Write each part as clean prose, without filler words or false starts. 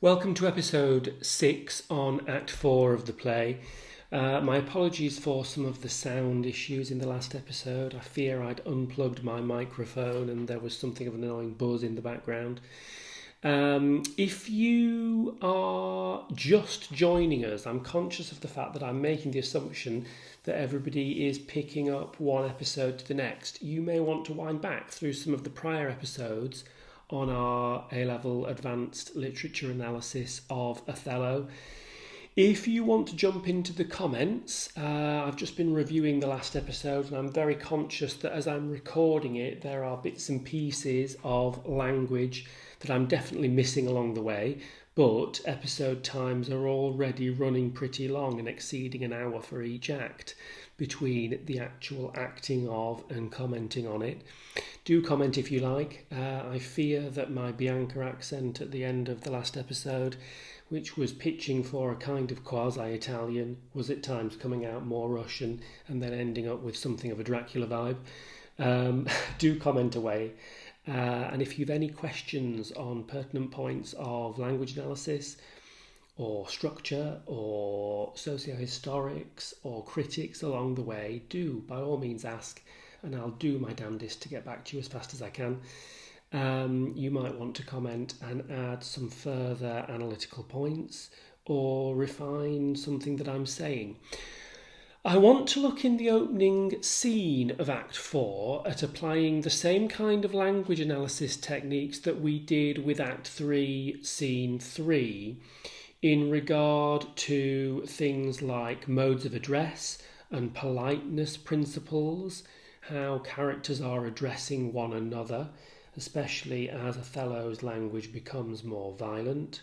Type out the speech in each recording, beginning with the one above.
Welcome to episode 6 on Act 4 of the play. My apologies for some of the sound issues in the last episode. I fear I'd unplugged my microphone and there was something of an annoying buzz in the background. If you are just joining us, I'm conscious of the fact that I'm making the assumption that everybody is picking up one episode to the next. You may want to wind back through some of the prior episodes on our A-level advanced literature analysis of Othello. If you want to jump into the comments, I've just been reviewing the last episode and I'm very conscious that as I'm recording it, there are bits and pieces of language that I'm definitely missing along the way, but episode times are already running pretty long and exceeding an hour for each act between the actual acting of and commenting on it. Do comment if you like. I fear that my Bianca accent at the end of the last episode, which was pitching for a kind of quasi-Italian, was at times coming out more Russian and then ending up with something of a Dracula vibe. Do comment away. And if you've any questions on pertinent points of language analysis or structure or socio-historics or critics along the way, do by all means ask and I'll do my damnedest to get back to you as fast as I can. You might want to comment and add some further analytical points or refine something that I'm saying. I want to look in the opening scene of Act 4 at applying the same kind of language analysis techniques that we did with Act 3, Scene 3, in regard to things like modes of address and politeness principles, how characters are addressing one another, especially as Othello's language becomes more violent.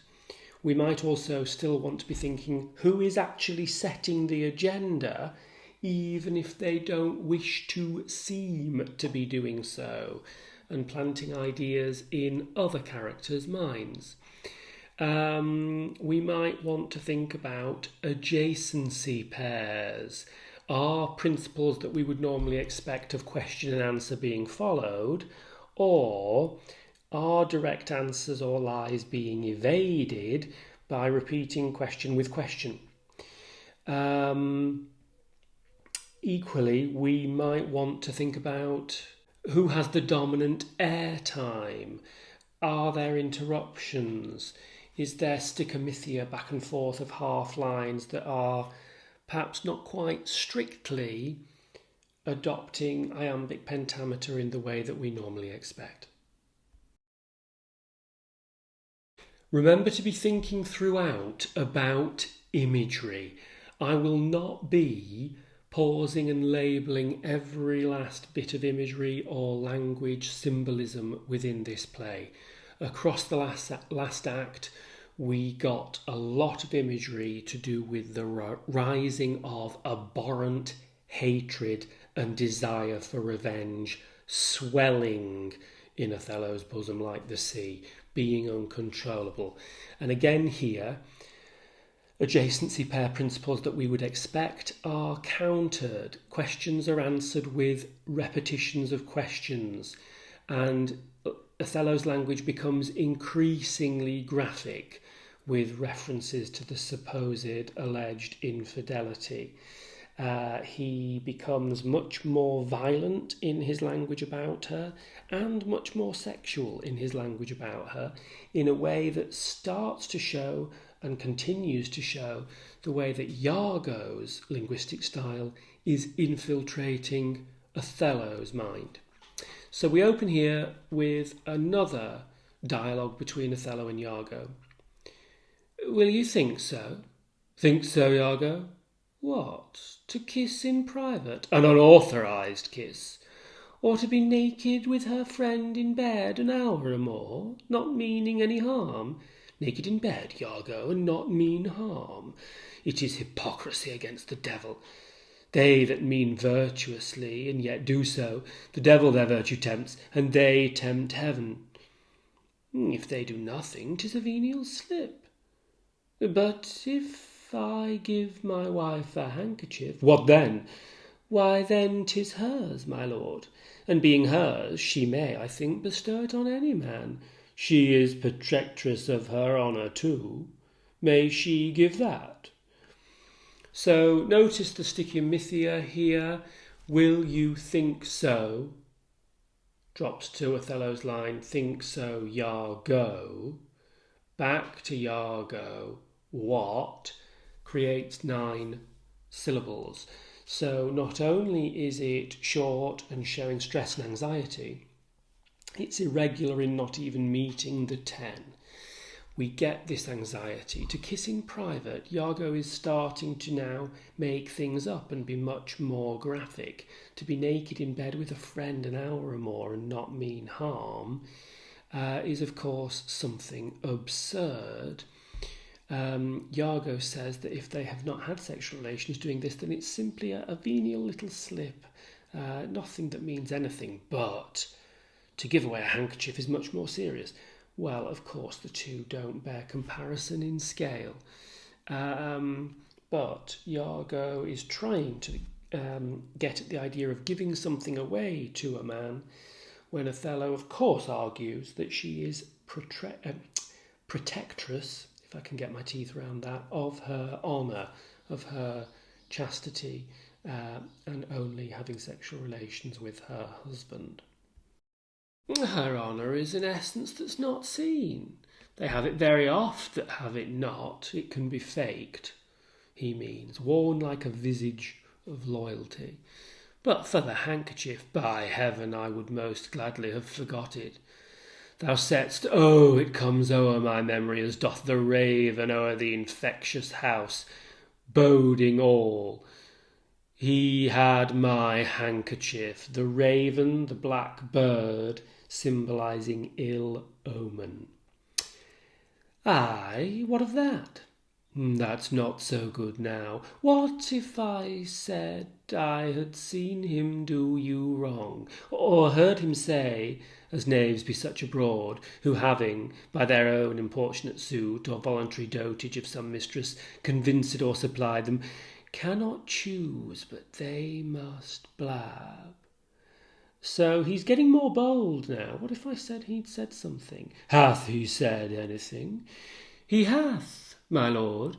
We might also still want to be thinking who is actually setting the agenda, even if they don't wish to seem to be doing so, and planting ideas in other characters' minds. We might want to think about adjacency pairs. Are principles that we would normally expect of question and answer being followed, or are direct answers or lies being evaded by repeating question with question? Equally, we might want to think about who has the dominant airtime. Are there interruptions? Is there stickomythia back and forth of half lines that are perhaps not quite strictly adopting iambic pentameter in the way that we normally expect? Remember to be thinking throughout about imagery. I will not be pausing and labelling every last bit of imagery or language symbolism within this play. Across the last act, we got a lot of imagery to do with the rising of abhorrent hatred and desire for revenge swelling in Othello's bosom like the sea, being uncontrollable. And again here, adjacency pair principles that we would expect are countered. Questions are answered with repetitions of questions, and Othello's language becomes increasingly graphic with references to the supposed alleged infidelity. He becomes much more violent in his language about her and much more sexual in his language about her in a way that starts to show and continues to show the way that Iago's linguistic style is infiltrating Othello's mind. So we open here with another dialogue between Othello and Iago. Will you think so? Think so, Iago? What? To kiss in private? An unauthorised kiss? Or to be naked with her friend in bed an hour or more, not meaning any harm? Naked in bed, Iago, and not mean harm. It is hypocrisy against the devil. They that mean virtuously, and yet do so, the devil their virtue tempts, and they tempt heaven. If they do nothing, 'tis a venial slip. But if I give my wife a handkerchief, what then? Why then 'tis hers, my lord, and being hers, she may, I think, bestow it on any man. She is protectress of her honour too. May she give that? So notice the stichomythia here. Will you think so? Drops to Othello's line, think so, Iago. Back to Iago. What? Creates 9 syllables. So not only is it short and showing stress and anxiety, it's irregular in not even meeting the 10. We get this anxiety. To kiss in private, Iago is starting to now make things up and be much more graphic. To be naked in bed with a friend an hour or more and not mean harm is, of course, something absurd. Iago says that if they have not had sexual relations doing this, then it's simply a venial little slip, nothing that means anything. But to give away a handkerchief is much more serious. Well, of course, the two don't bear comparison in scale. But Iago is trying to get at the idea of giving something away to a man, when Othello, of course, argues that she is protectress, if I can get my teeth around that, of her honour, of her chastity, and only having sexual relations with her husband. Her honour is an essence that's not seen. They have it very oft that have it not. It can be faked, he means, worn like a visage of loyalty. But for the handkerchief, by heaven, I would most gladly have forgot it. Thou saidst, oh, it comes o'er my memory as doth the raven o'er the infectious house, boding all. He had my handkerchief, the raven, the black bird, symbolising ill omen. Aye, what of that? That's not so good now. What if I said I had seen him do you wrong, or heard him say, as knaves be such abroad, who having, by their own importunate suit, or voluntary dotage of some mistress, convinced or supplied them, cannot choose but they must blab. So he's getting more bold now. What if I said he'd said something? Hath he said anything? He hath, my lord.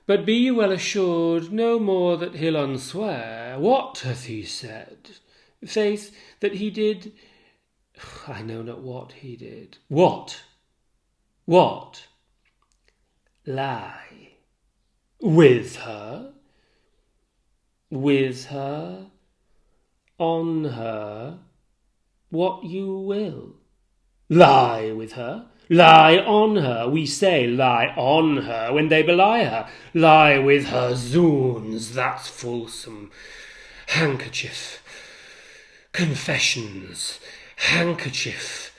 But be you well assured, no more that he'll unswear. What hath he said? Faith, that he did... I know not what he did. What? What? Lie. With her? With her? On her? What you will. Lie with her? Lie on her? We say lie on her when they belie her. Lie with her, zoons, that's fulsome. Handkerchief. Confessions. Handkerchief.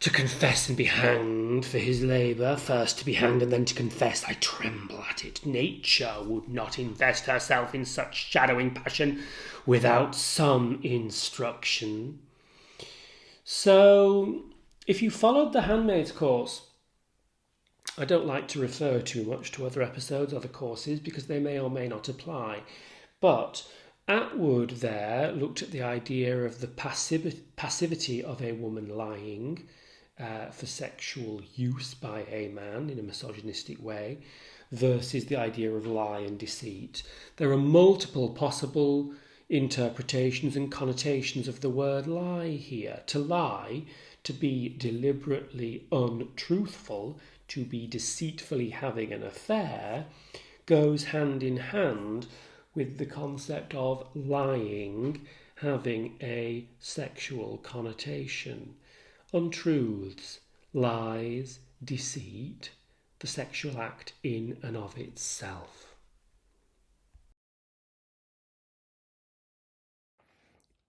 To confess and be hanged for his labour, first to be hanged and then to confess. I tremble at it. Nature would not invest herself in such shadowing passion without some instruction. So, if you followed the Handmaid's course, I don't like to refer too much to other episodes, other courses, because they may or may not apply. But Atwood there looked at the idea of the passivity of a woman lying for sexual use by a man in a misogynistic way versus the idea of lie and deceit. There are multiple possible interpretations and connotations of the word lie here. To lie, to be deliberately untruthful, to be deceitfully having an affair, goes hand in hand with the concept of lying having a sexual connotation. Untruths, lies, deceit, the sexual act in and of itself.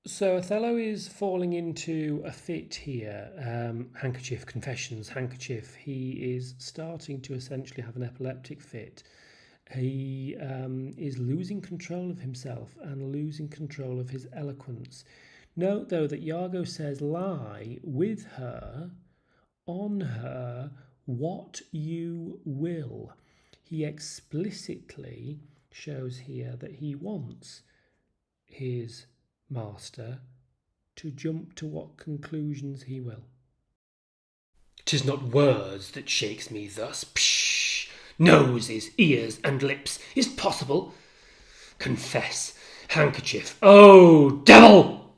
So Othello is falling into a fit here. Handkerchief, confessions, handkerchief. He is starting to essentially have an epileptic fit. He is losing control of himself and losing control of his eloquence. Note, though, that Iago says lie with her, on her, what you will. He explicitly shows here that he wants his master to jump to what conclusions he will. 'Tis not words that shakes me thus. Psh! Noses, ears, and lips. Is't possible? Confess. Handkerchief. Oh, devil!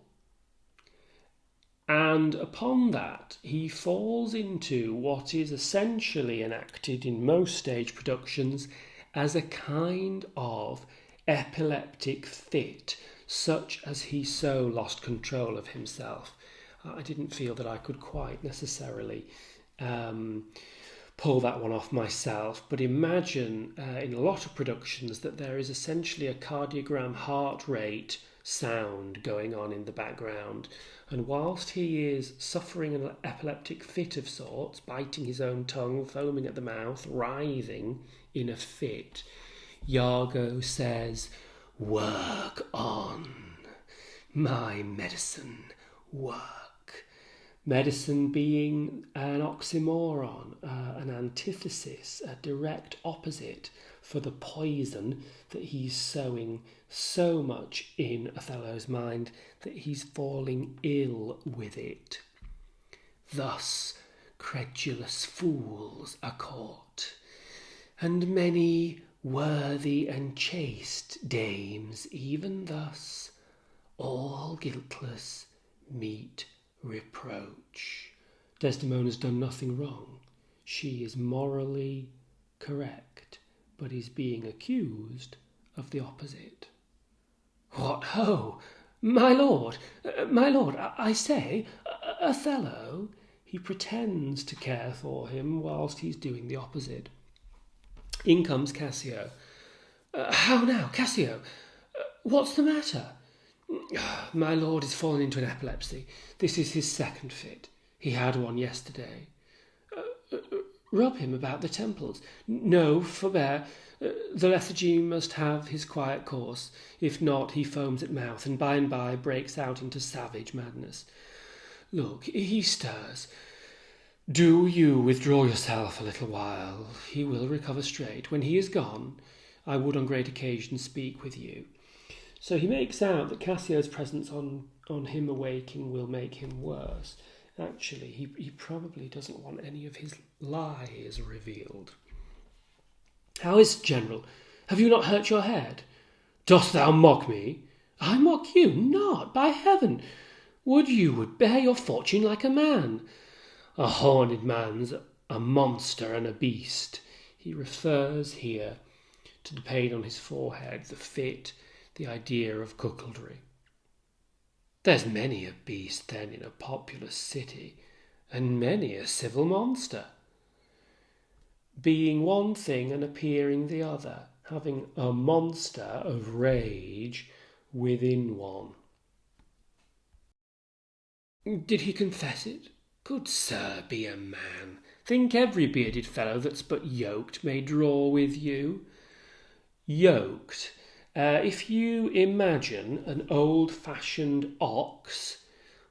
And upon that he falls into what is essentially enacted in most stage productions as a kind of epileptic fit, such as he so lost control of himself. I didn't feel that I could quite necessarily pull that one off myself, but imagine in a lot of productions that there is essentially a cardiogram heart rate sound going on in the background, and whilst he is suffering an epileptic fit of sorts, biting his own tongue, foaming at the mouth, writhing in a fit, Iago says, "Work on, my medicine, work." Medicine being an oxymoron, an antithesis, a direct opposite for the poison that he's sowing so much in Othello's mind that he's falling ill with it. Thus credulous fools are caught, and many worthy and chaste dames even thus, all guiltless, meet reproach. Desdemona's done nothing wrong. She is morally correct, but is being accused of the opposite. What ho! My lord, I say, Othello. He pretends to care for him whilst he's doing the opposite. In comes Cassio. How now, Cassio? What's the matter? My lord is fallen into an epilepsy. This is his second fit. He had one yesterday. Rub him about the temples. No, forbear. The lethargy must have his quiet course. If not, he foams at mouth, and by breaks out into savage madness. Look, he stirs. Do you withdraw yourself a little while. He will recover straight. When he is gone, I would on great occasion speak with you. So he makes out that Cassio's presence on him awaking will make him worse. Actually, he probably doesn't want any of his lies revealed. How is it, General? Have you not hurt your head? Dost thou mock me? I mock you not, by heaven. Would you would bear your fortune like a man. A horned man's a monster and a beast. He refers here to the pain on his forehead, the fit, the idea of cuckoldry. There's many a beast then in a populous city, and many a civil monster. Being one thing and appearing the other, having a monster of rage within one. Did he confess it? Good sir, be a man. Think every bearded fellow that's but yoked may draw with you. Yoked. If you imagine an old-fashioned ox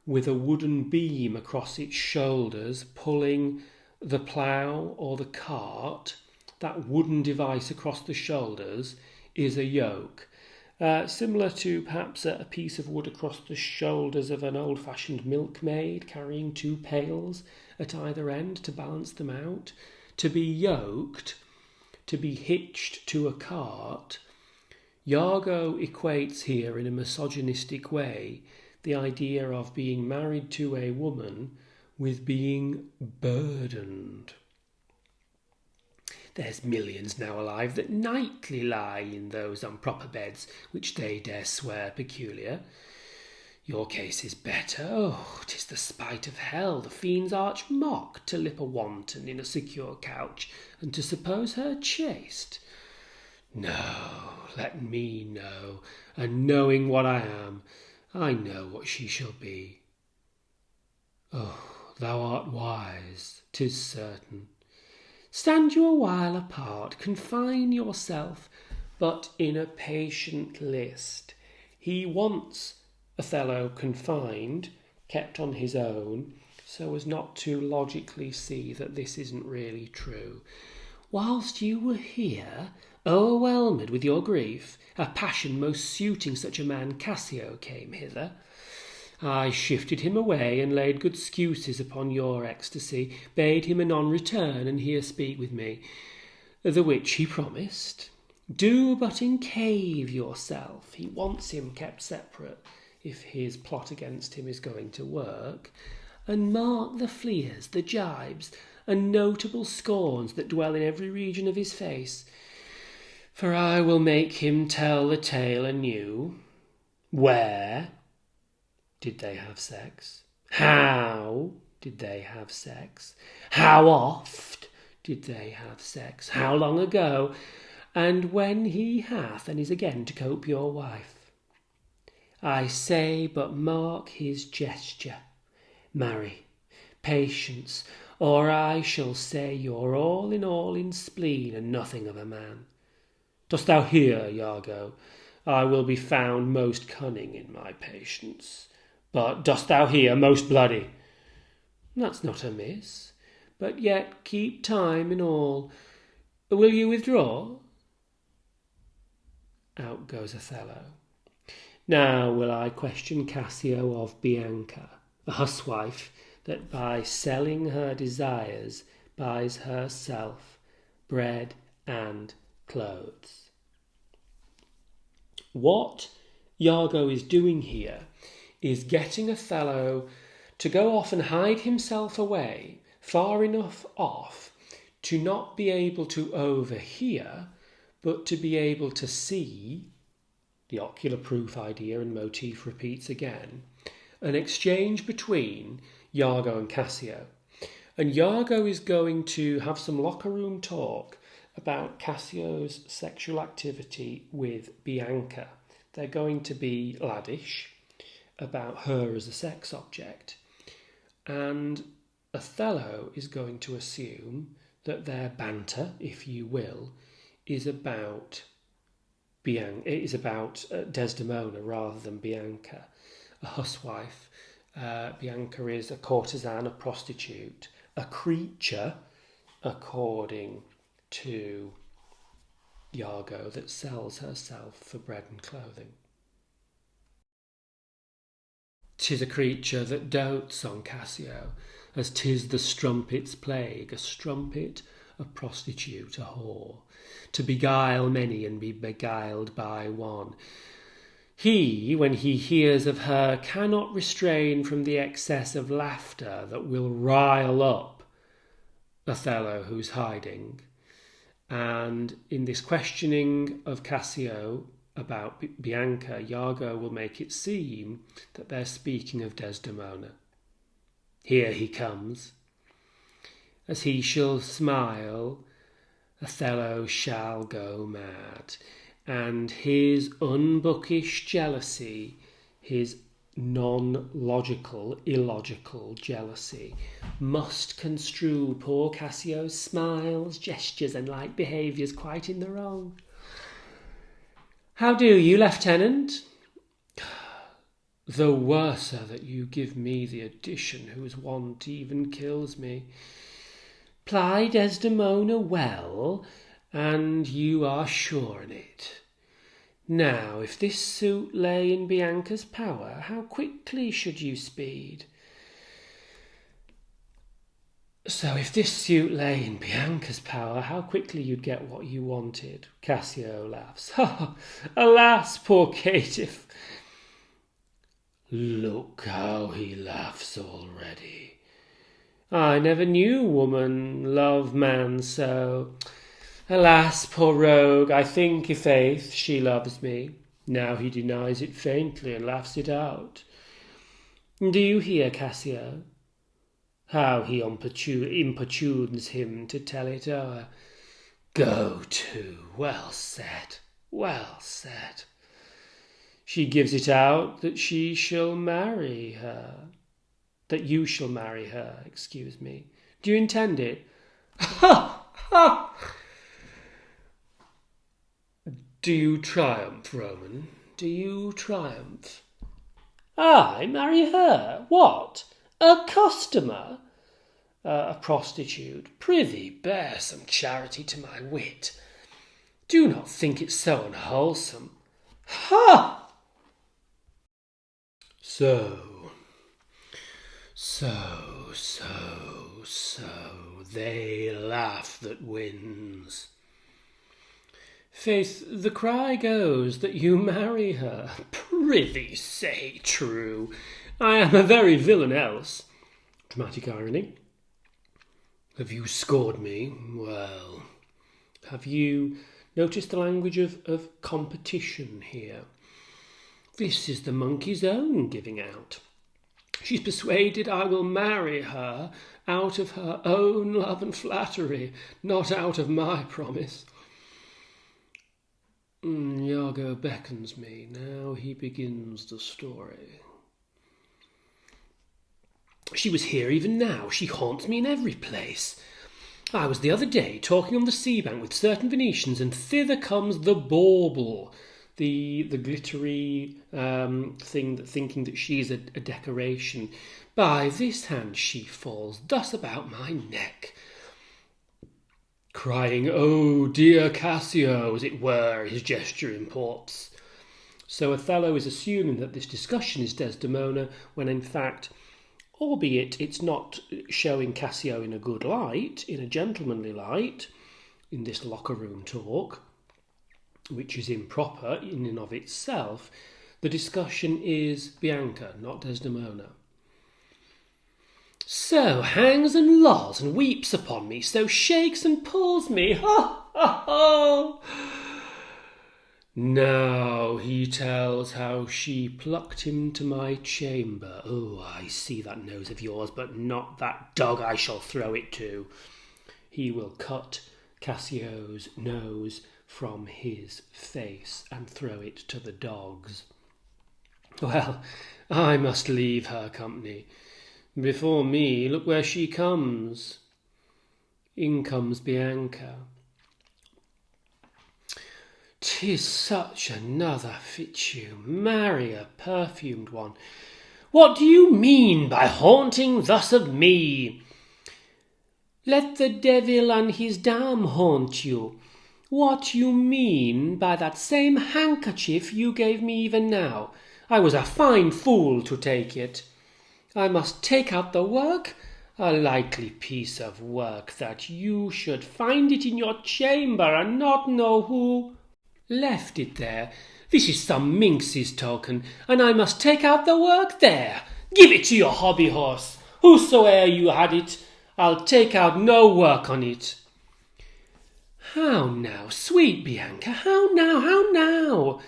with a wooden beam across its shoulders pulling the plough or the cart, that wooden device across the shoulders is a yoke. Similar to perhaps a piece of wood across the shoulders of an old-fashioned milkmaid carrying two pails at either end to balance them out. To be yoked, to be hitched to a cart. Iago equates here in a misogynistic way the idea of being married to a woman with being burdened. There's millions now alive that nightly lie in those improper beds which they dare swear peculiar. Your case is better. Oh, 'tis the spite of hell, the fiend's arch mock, to lip a wanton in a secure couch, and to suppose her chaste. No, let me know, and knowing what I am, I know what she shall be. Oh, thou art wise, 'tis certain. Stand you a while apart, confine yourself, but in a patient list. He wants Othello confined, kept on his own, so as not to logically see that this isn't really true. Whilst you were here, o'erwhelmed with your grief, a passion most suiting such a man, Cassio came hither. I shifted him away and laid good excuses upon your ecstasy, bade him anon return and here speak with me, the which he promised. Do but encave yourself. He wants him kept separate, if his plot against him is going to work, and mark the fleers, the gibes, and notable scorns that dwell in every region of his face, for I will make him tell the tale anew. Where did they have sex? How did they have sex? How oft did they have sex? How long ago? And when he hath and is again to cope your wife? I say, but mark his gesture. Marry, patience, or I shall say you're all in spleen and nothing of a man. Dost thou hear, Iago? I will be found most cunning in my patience. But dost thou hear, most bloody? That's not amiss, but yet keep time in all. Will you withdraw? Out goes Othello. Now will I question Cassio of Bianca, a huswife that by selling her desires buys herself bread and clothes. What Iago is doing here is getting Othello to go off and hide himself away far enough off to not be able to overhear, but to be able to see, the ocular proof idea and motif repeats again, an exchange between Iago and Cassio. And Iago is going to have some locker room talk about Cassio's sexual activity with Bianca. They're going to be laddish about her as a sex object. And Othello is going to assume that their banter, if you will, is about Desdemona rather than Bianca, a huswife. Bianca is a courtesan, a prostitute, a creature, according to Iago, that sells herself for bread and clothing. 'Tis a creature that dotes on Cassio, as 'tis the strumpet's plague, a strumpet, a prostitute, a whore, to beguile many and be beguiled by one. He, when he hears of her, cannot restrain from the excess of laughter that will rile up Othello, who's hiding. And in this questioning of Cassio about Bianca, Iago will make it seem that they're speaking of Desdemona. Here he comes. As he shall smile, Othello shall go mad, and his unbookish jealousy, his non-logical, illogical jealousy, must construe poor Cassio's smiles, gestures, and like behaviours quite in the wrong. How do you, Lieutenant? The worser that you give me the addition whose want even kills me. Ply Desdemona well, and you are sure in it. Now, if this suit lay in Bianca's power, how quickly should you speed? So if this suit lay in Bianca's power, how quickly you'd get what you wanted. Cassio laughs. Oh, alas, poor caitiff. Look how he laughs already. I never knew woman love man so. Alas, poor rogue, I think, i' faith, she loves me. Now he denies it faintly and laughs it out. Do you hear, Cassio? How he importunes him to tell it o'er. Go to, well said, well said. She gives it out that she shall marry her. That you shall marry her, excuse me. Do you intend it? Ha! Ha! Do you triumph, Roman? Do you triumph? I marry her? What? A customer? A prostitute? Prithee, bear some charity to my wit. Do not think it so unwholesome. Ha! So, So, they laugh that wins. Faith, the cry goes that you marry her. Prithee say true. I am a very villain else. Dramatic irony. Have you scored me? Well, have you noticed the language of competition here? This is the monkey's own giving out. She's persuaded I will marry her out of her own love and flattery, not out of my promise. Iago beckons me. Now he begins the story. She was here even now. She haunts me in every place. I was the other day talking on the sea bank with certain Venetians, and thither comes the bauble, the glittery thing, thinking that she's a decoration. By this hand she falls thus about my neck, crying, "Oh, dear Cassio," as it were, his gesture imports. So Othello is assuming that this discussion is Desdemona, when in fact, albeit it's not showing Cassio in a good light, in a gentlemanly light, in this locker room talk, which is improper in and of itself, the discussion is Bianca, not Desdemona. So hangs and lolls and weeps upon me, so shakes and pulls me, ha, ha, ha. Now he tells how she plucked him to my chamber. Oh, I see that nose of yours, but not that dog I shall throw it to. He will cut Cassio's nose from his face and throw it to the dogs. Well, I must leave her company. Before me, look where she comes. In comes Bianca. 'Tis such another fit you, marry a perfumed one. What do you mean by haunting thus of me? Let the devil and his dam haunt you. What you mean by that same handkerchief you gave me even now? I was a fine fool to take it. I must take out the work. A likely piece of work that you should find it in your chamber and not know who left it there. This is some minx's token, and I must take out the work there. Give it to your hobby horse. Whosoe'er you had it, I'll take out no work on it. How now, sweet Bianca, how now, how now?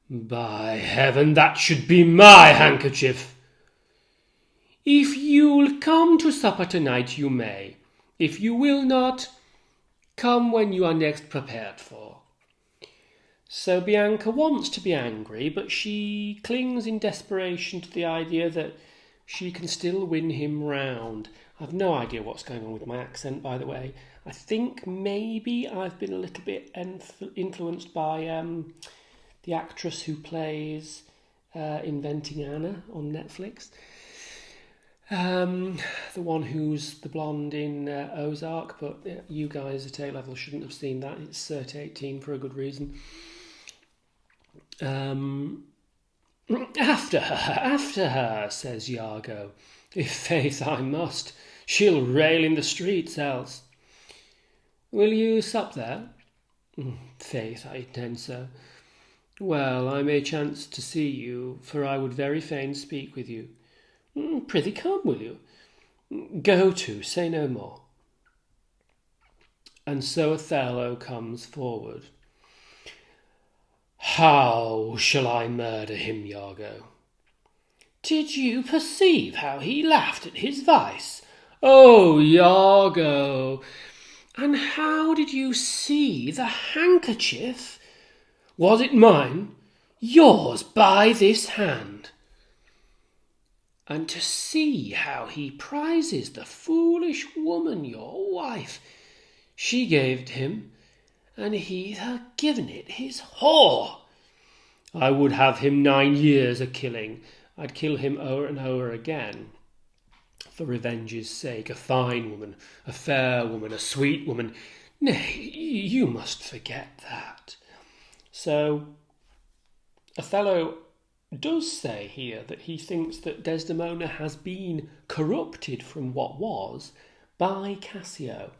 By heaven, that should be my handkerchief. If you'll come to supper tonight, you may. If you will not, come when you are next prepared for. So Bianca wants to be angry, but she clings in desperation to the idea that she can still win him round. I've no idea what's going on with my accent, by the way. I think maybe I've been a little bit influenced by the actress who plays Inventing Anna on Netflix. The one who's the blonde in Ozark, but you guys at A-level shouldn't have seen that. It's Cert 18 for a good reason. After her, says Iago. If faith I must, she'll rail in the streets else. Will you sup there? Faith, I intend so. Well, I may chance to see you, for I would very fain speak with you. Prithee come, will you? Go to, say no more. And so Othello comes forward. How shall I murder him, Iago? Did you perceive how he laughed at his vice? Oh, Iago! And how did you see the handkerchief? Was it mine? Yours by this hand. And to see how he prizes the foolish woman, your wife. She gave it him, and he hath given it his whore. I would have him 9 years a-killing. I'd kill him o'er and o'er again, for revenge's sake. A fine woman, a fair woman, a sweet woman. Nay, you must forget that. So Othello does say here that he thinks that Desdemona has been corrupted from what was by Cassio.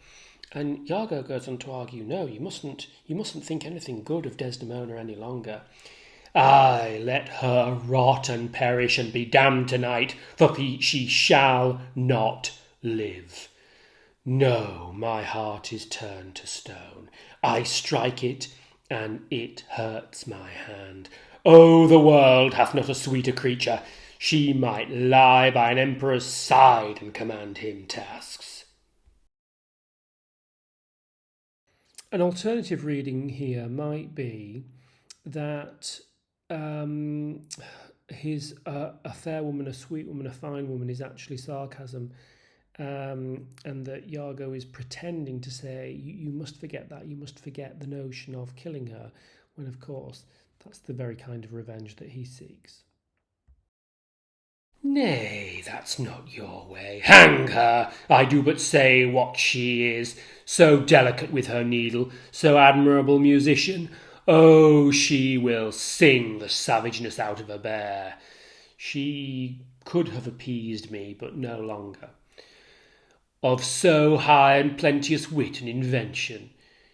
And Iago goes on to argue, no, you mustn't think anything good of Desdemona any longer. Aye, let her rot and perish and be damned tonight, for she shall not live. No, my heart is turned to stone. I strike it, and it hurts my hand. Oh, the world hath not a sweeter creature. She might lie by an emperor's side and command him tasks. An alternative reading here might be that his a fair woman, a sweet woman, a fine woman is actually sarcasm, and that Iago is pretending to say, you must forget that, you must forget the notion of killing her, when of course that's the very kind of revenge that he seeks. Nay, that's not your way. Hang her! I do but say what she is. So delicate with her needle, so admirable musician. Oh, she will sing the savageness out of a bear. She could have appeased me, but no longer. Of so high and plenteous wit and invention,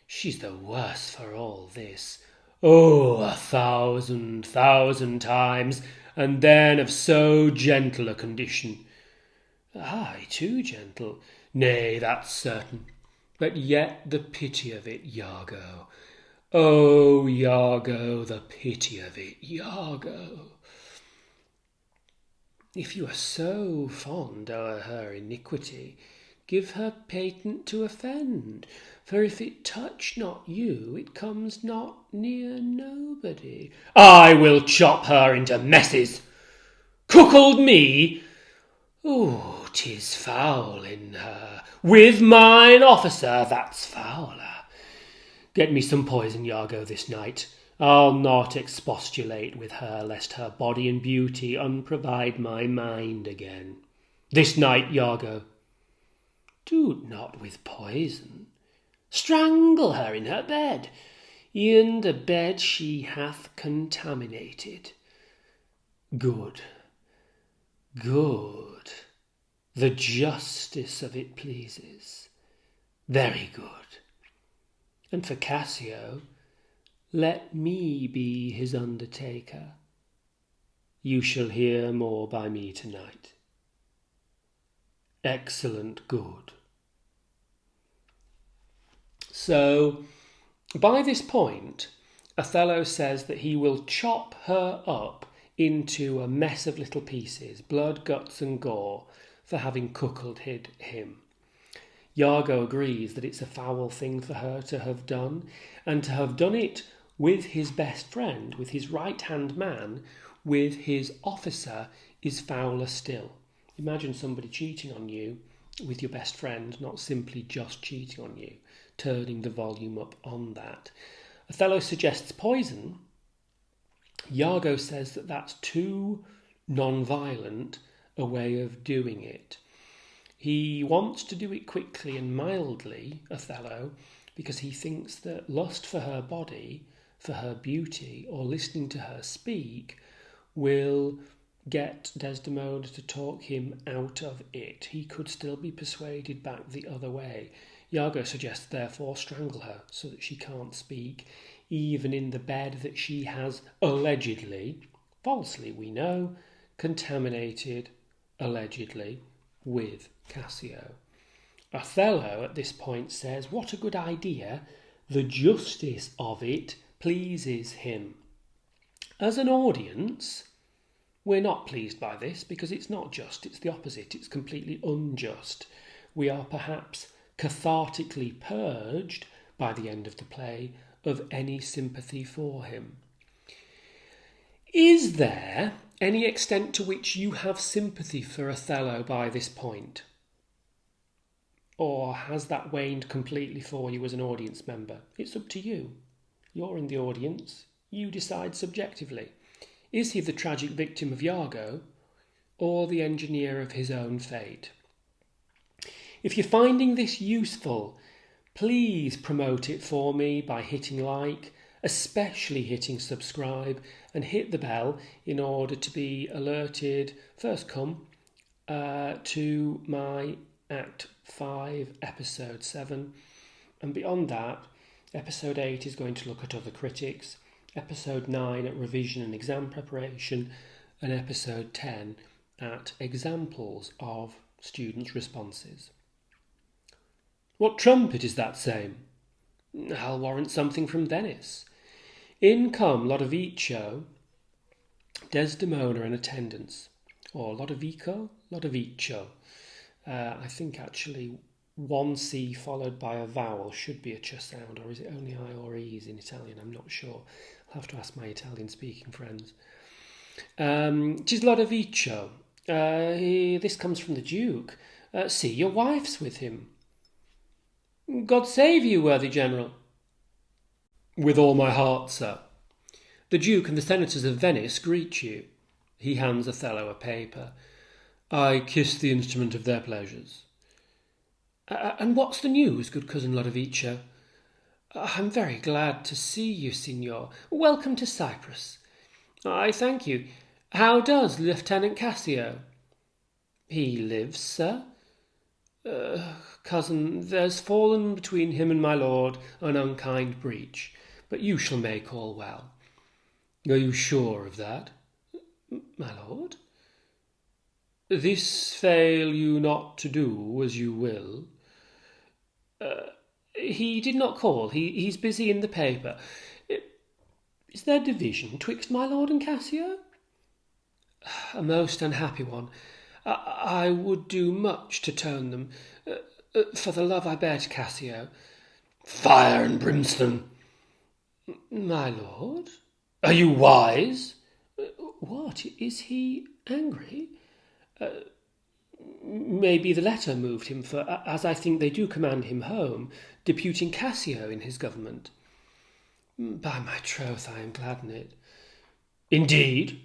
she's the worse for all this. Oh, 1,000,000 times, and then of so gentle a condition. Aye, too gentle. Nay, that's certain. But yet the pity of it, Iago. Oh, Iago, the pity of it, Iago. If you are so fond o'er her iniquity, give her patent to offend, for if it touch not you, it comes not near nobody. I will chop her into messes. Cuckold me? Oh, 'tis foul in her. With mine officer, that's fouler. Get me some poison, Iago, this night. I'll not expostulate with her, lest her body and beauty unprovide my mind again. This night, Iago. Do not with poison. Strangle her in her bed. E'en the bed she hath contaminated. Good, good. The justice of it pleases. Very good. And for Cassio, let me be his undertaker. You shall hear more by me tonight. Excellent, good. So, by this point, Othello says that he will chop her up into a mess of little pieces, blood, guts and gore, for having cuckolded him. Iago agrees that it's a foul thing for her to have done, and to have done it with his best friend, with his right-hand man, with his officer, is fouler still. Imagine somebody cheating on you with your best friend, not simply just cheating on you, turning the volume up on that. Othello suggests poison. Iago says that that's too non-violent a way of doing it. He wants to do it quickly and mildly, Othello, because he thinks that lust for her body, for her beauty, or listening to her speak will get Desdemona to talk him out of it. He could still be persuaded back the other way. Iago suggests, therefore, strangle her so that she can't speak, even in the bed that she has allegedly, falsely we know, contaminated, allegedly, with Cassio. Othello at this point says, what a good idea, the justice of it pleases him. As an audience, we're not pleased by this because it's not just, it's the opposite, it's completely unjust. We are perhaps cathartically purged by the end of the play of any sympathy for him. Is there any extent to which you have sympathy for Othello by this point? Or has that waned completely for you as an audience member? It's up to you. You're in the audience. You decide subjectively. Is he the tragic victim of Iago or the engineer of his own fate? If you're finding this useful, please promote it for me by hitting like especially hitting subscribe and hit the bell in order to be alerted first come to my Act 5, Episode 7. And beyond that, Episode 8 is going to look at other critics, Episode 9 at revision and exam preparation, and Episode 10 at examples of students' responses. What trumpet is that same? I'll warrant something from Venice. In come Lodovico, Desdemona and attendants, or Lodovico, I think actually one C followed by a vowel should be a ch sound, or is it only I or E's in Italian? I'm not sure. I'll have to ask my Italian-speaking friends. 'Tis Lodovico. This comes from the Duke. See, your wife's with him. God save you, worthy General. With all my heart, sir. The Duke and the Senators of Venice greet you. He hands Othello a paper. I kiss the instrument of their pleasures. And what's the news, good cousin Lodovico? I'm very glad to see you, signor. Welcome to Cyprus. I thank you. How does Lieutenant Cassio? He lives, sir. Cousin, there's fallen between him and my lord an unkind breach, but you shall make all well. Are you sure of that? My lord? This fail you not to do as you will. He did not call. He's busy in the paper. Is there division twixt my lord and Cassio? A most unhappy one. I would do much to turn them, for the love I bear to Cassio. Fire and brimstone! My lord? Are you wise? What, is he angry? Maybe the letter moved him, for as I think they do command him home, deputing Cassio in his government. By my troth, I am glad in it. Indeed?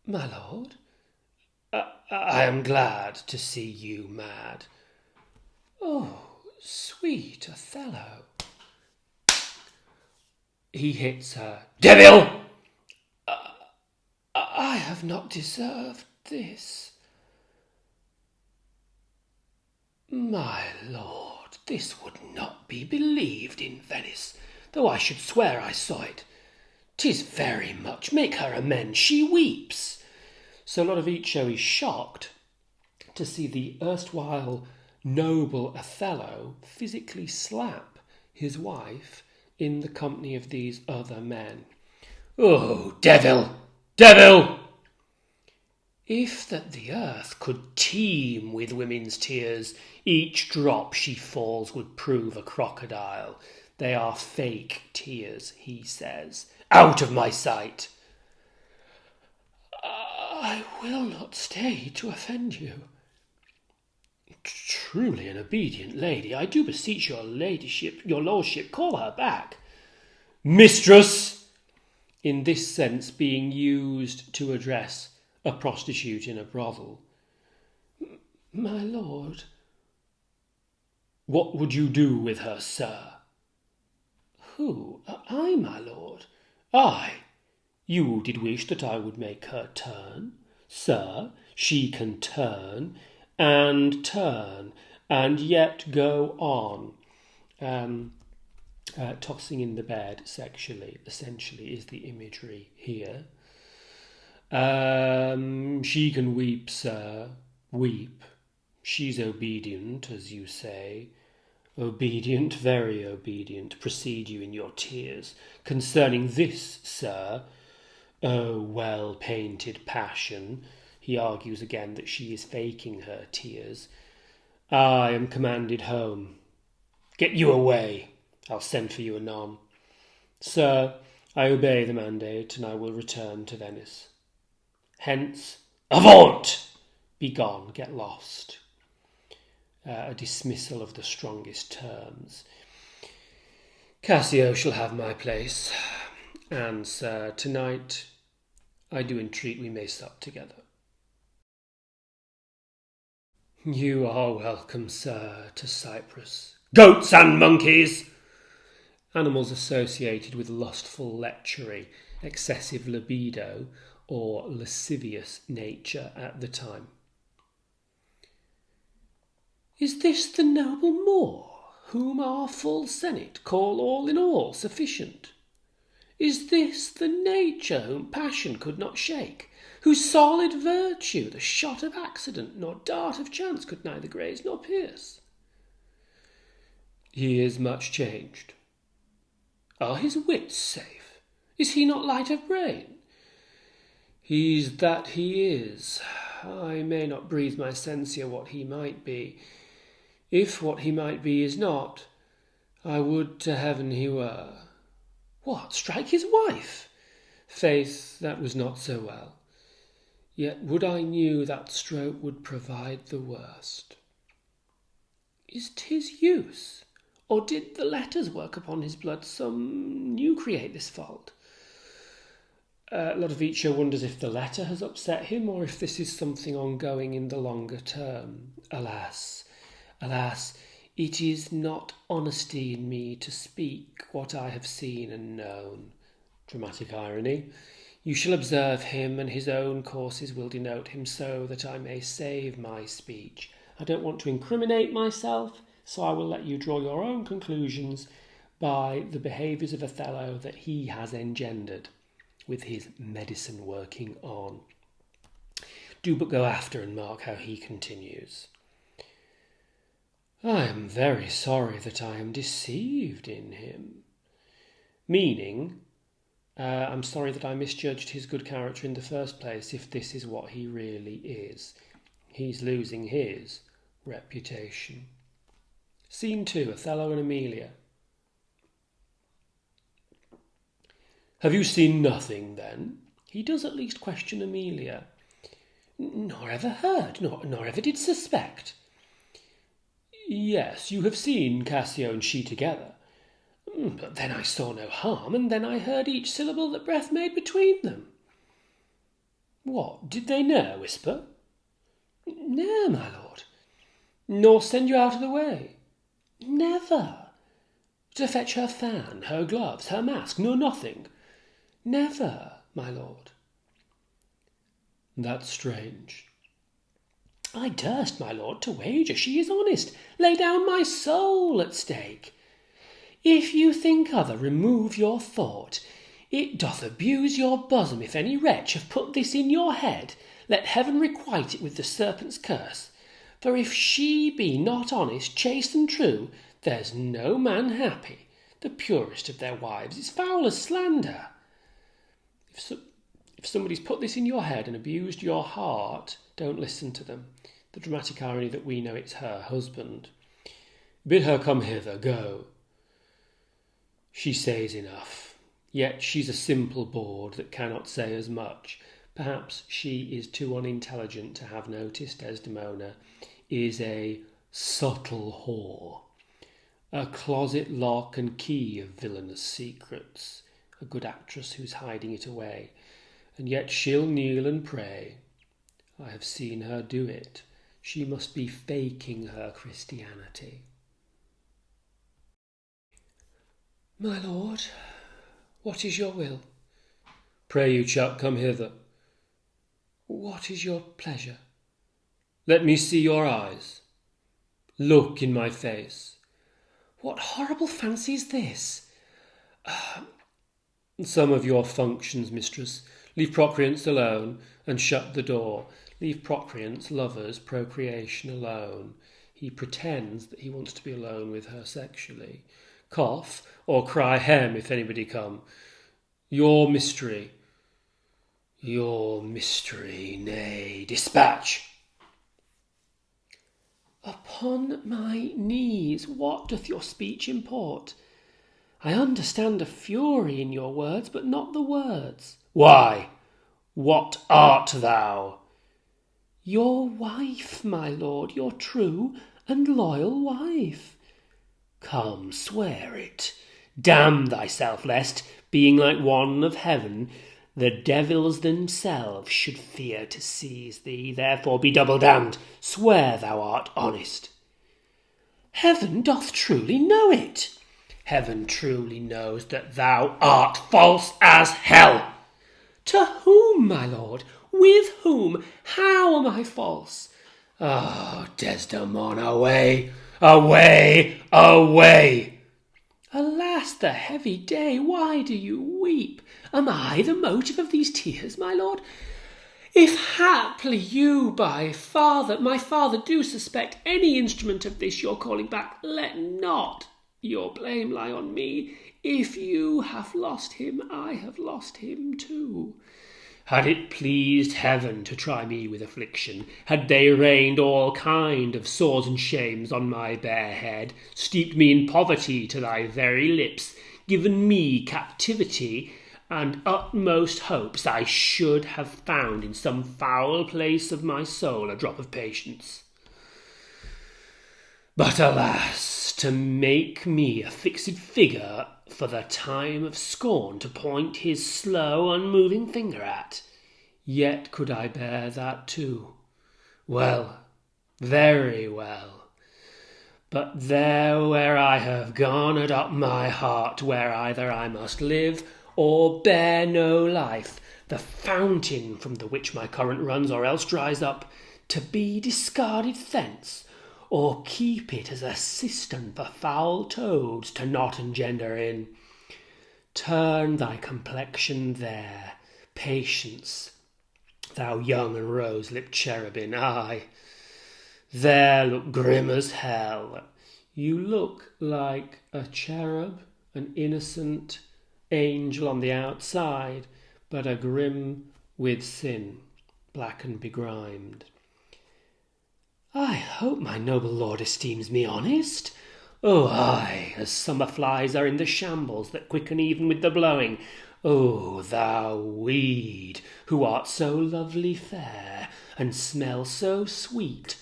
My lord? I am glad to see you mad. Oh, sweet Othello. He hits her. Devil! I have not deserved this. My lord, this would not be believed in Venice, though I should swear I saw it. 'Tis very much. Make her amends. She weeps. So Lodovico is shocked to see the erstwhile noble Othello physically slap his wife in the company of these other men. Oh, devil! Devil! If that the earth could teem with women's tears, each drop she falls would prove a crocodile. They are fake tears, he says. Out of my sight! I will not stay to offend you. Truly an obedient lady. I do beseech your lordship, call her back. Mistress! In this sense being used to address a prostitute in a brothel. My lord. What would you do with her, sir? Who? I, my lord? I? You did wish that I would make her turn? Sir, she can turn, and yet go on. Tossing in the bed sexually, essentially, is the imagery here. She can weep, sir, weep. She's obedient, as you say. Obedient, very obedient. Proceed you in your tears. Concerning this, sir, oh, well-painted passion, he argues again that she is faking her tears. I am commanded home. Get you away. I'll send for you anon. Sir, I obey the mandate, and I will return to Venice. Hence, avaunt! Be gone, get lost. A dismissal of the strongest terms. Cassio shall have my place, and, sir, tonight I do entreat we may sup together. You are welcome, sir, to Cyprus. Goats and monkeys! animals associated with lustful lechery, excessive libido, or lascivious nature at the time. Is this the noble Moor, whom our full senate call all in all sufficient? Is this the nature whom passion could not shake, whose solid virtue the shot of accident nor dart of chance could neither graze nor pierce? He is much changed. Are his wits safe? Is he not light of brain? He's that he is. I may not breathe my censure what he might be. If what he might be is not, I would to heaven he were. What, strike his wife? Faith, that was not so well. Yet would I knew that stroke would provide the worst. Is 'tis use, or did the letters work upon his blood some new create this fault? Lodovico wonders if the letter has upset him, or if this is something ongoing in the longer term. Alas, alas, it is not honesty in me to speak what I have seen and known. Dramatic irony. You shall observe him, and his own courses will denote him, so that I may save my speech. I don't want to incriminate myself, so I will let you draw your own conclusions by the behaviours of Othello that he has engendered, with his medicine working on. Do but go after and mark how he continues. I am very sorry that I am deceived in him. Meaning, I'm sorry that I misjudged his good character in the first place, if this is what he really is. He's losing his reputation. Scene 2, Othello and Emilia. Have you seen nothing, then? He does at least question Emilia. Nor ever heard, nor ever did suspect. Yes, you have seen Cassio and she together. But then I saw no harm, and then I heard each syllable that breath made between them. What, did they ne'er whisper? Ne'er, my lord. Nor send you out of the way? Never. To fetch her fan, her gloves, her mask, nor nothing? Never, my lord. That's strange. I durst, my lord, to wager she is honest, lay down my soul at stake. If you think other, remove your thought. It doth abuse your bosom if any wretch have put this in your head. Let heaven requite it with the serpent's curse. For if she be not honest, chaste, and true, there's no man happy. The purest of their wives is foul as slander. If somebody's put this in your head and abused your heart, don't listen to them. The dramatic irony that we know it's her husband. Bid her come hither, go. She says enough, yet she's a simple bawd that cannot say as much. Perhaps she is too unintelligent to have noticed Desdemona is a subtle whore, a closet lock and key of villainous secrets, a good actress who's hiding it away, and yet she'll kneel and pray. I have seen her do it. She must be faking her Christianity. My lord, what is your will? Pray you, Chuck, come hither. What is your pleasure? Let me see your eyes. Look in my face. What horrible fancy is this? Some of your functions, mistress. Leave procreance alone, and shut the door. Leave procreance, lovers, procreation alone. He pretends that he wants to be alone with her sexually. Cough, or cry hem if anybody come. Your mystery, nay, dispatch. Upon my knees, what doth your speech import? I understand a fury in your words, but not the words. Why, what art thou? Your wife, my lord, your true and loyal wife. Come, swear it. Damn thyself, lest, being like one of heaven, the devils themselves should fear to seize thee. Therefore be double damned. Swear thou art honest. Heaven doth truly know it. Heaven truly knows that thou art false as hell. To whom, my lord? With whom? How am I false? Oh, Desdemona, away, away, away! Alas, the heavy day, why do you weep? Am I the motive of these tears, my lord? If haply you my father do suspect any instrument of this your calling back, let not your blame lie on me. If you have lost him, I have lost him too. Had it pleased heaven to try me with affliction, had they rained all kind of sores and shames on my bare head, steeped me in poverty to thy very lips, given me captivity and utmost hopes, I should have found in some foul place of my soul a drop of patience. But alas, to make me a fixed figure for the time of scorn to point his slow, unmoving finger at, yet could I bear that too. Well, very well. But there where I have garnered up my heart, where either I must live or bear no life, the fountain from the which my current runs or else dries up, to be discarded thence, or keep it as a cistern for foul toads to not engender in. Turn thy complexion there, Patience, thou young and rose-lipped cherubin, aye, there look grim as hell. You look like a cherub, an innocent angel on the outside, but a grim with sin, black and begrimed. I hope my noble lord esteems me honest. Oh, aye, as summer flies are in the shambles that quicken even with the blowing. Oh, thou weed, who art so lovely fair, and smell so sweet,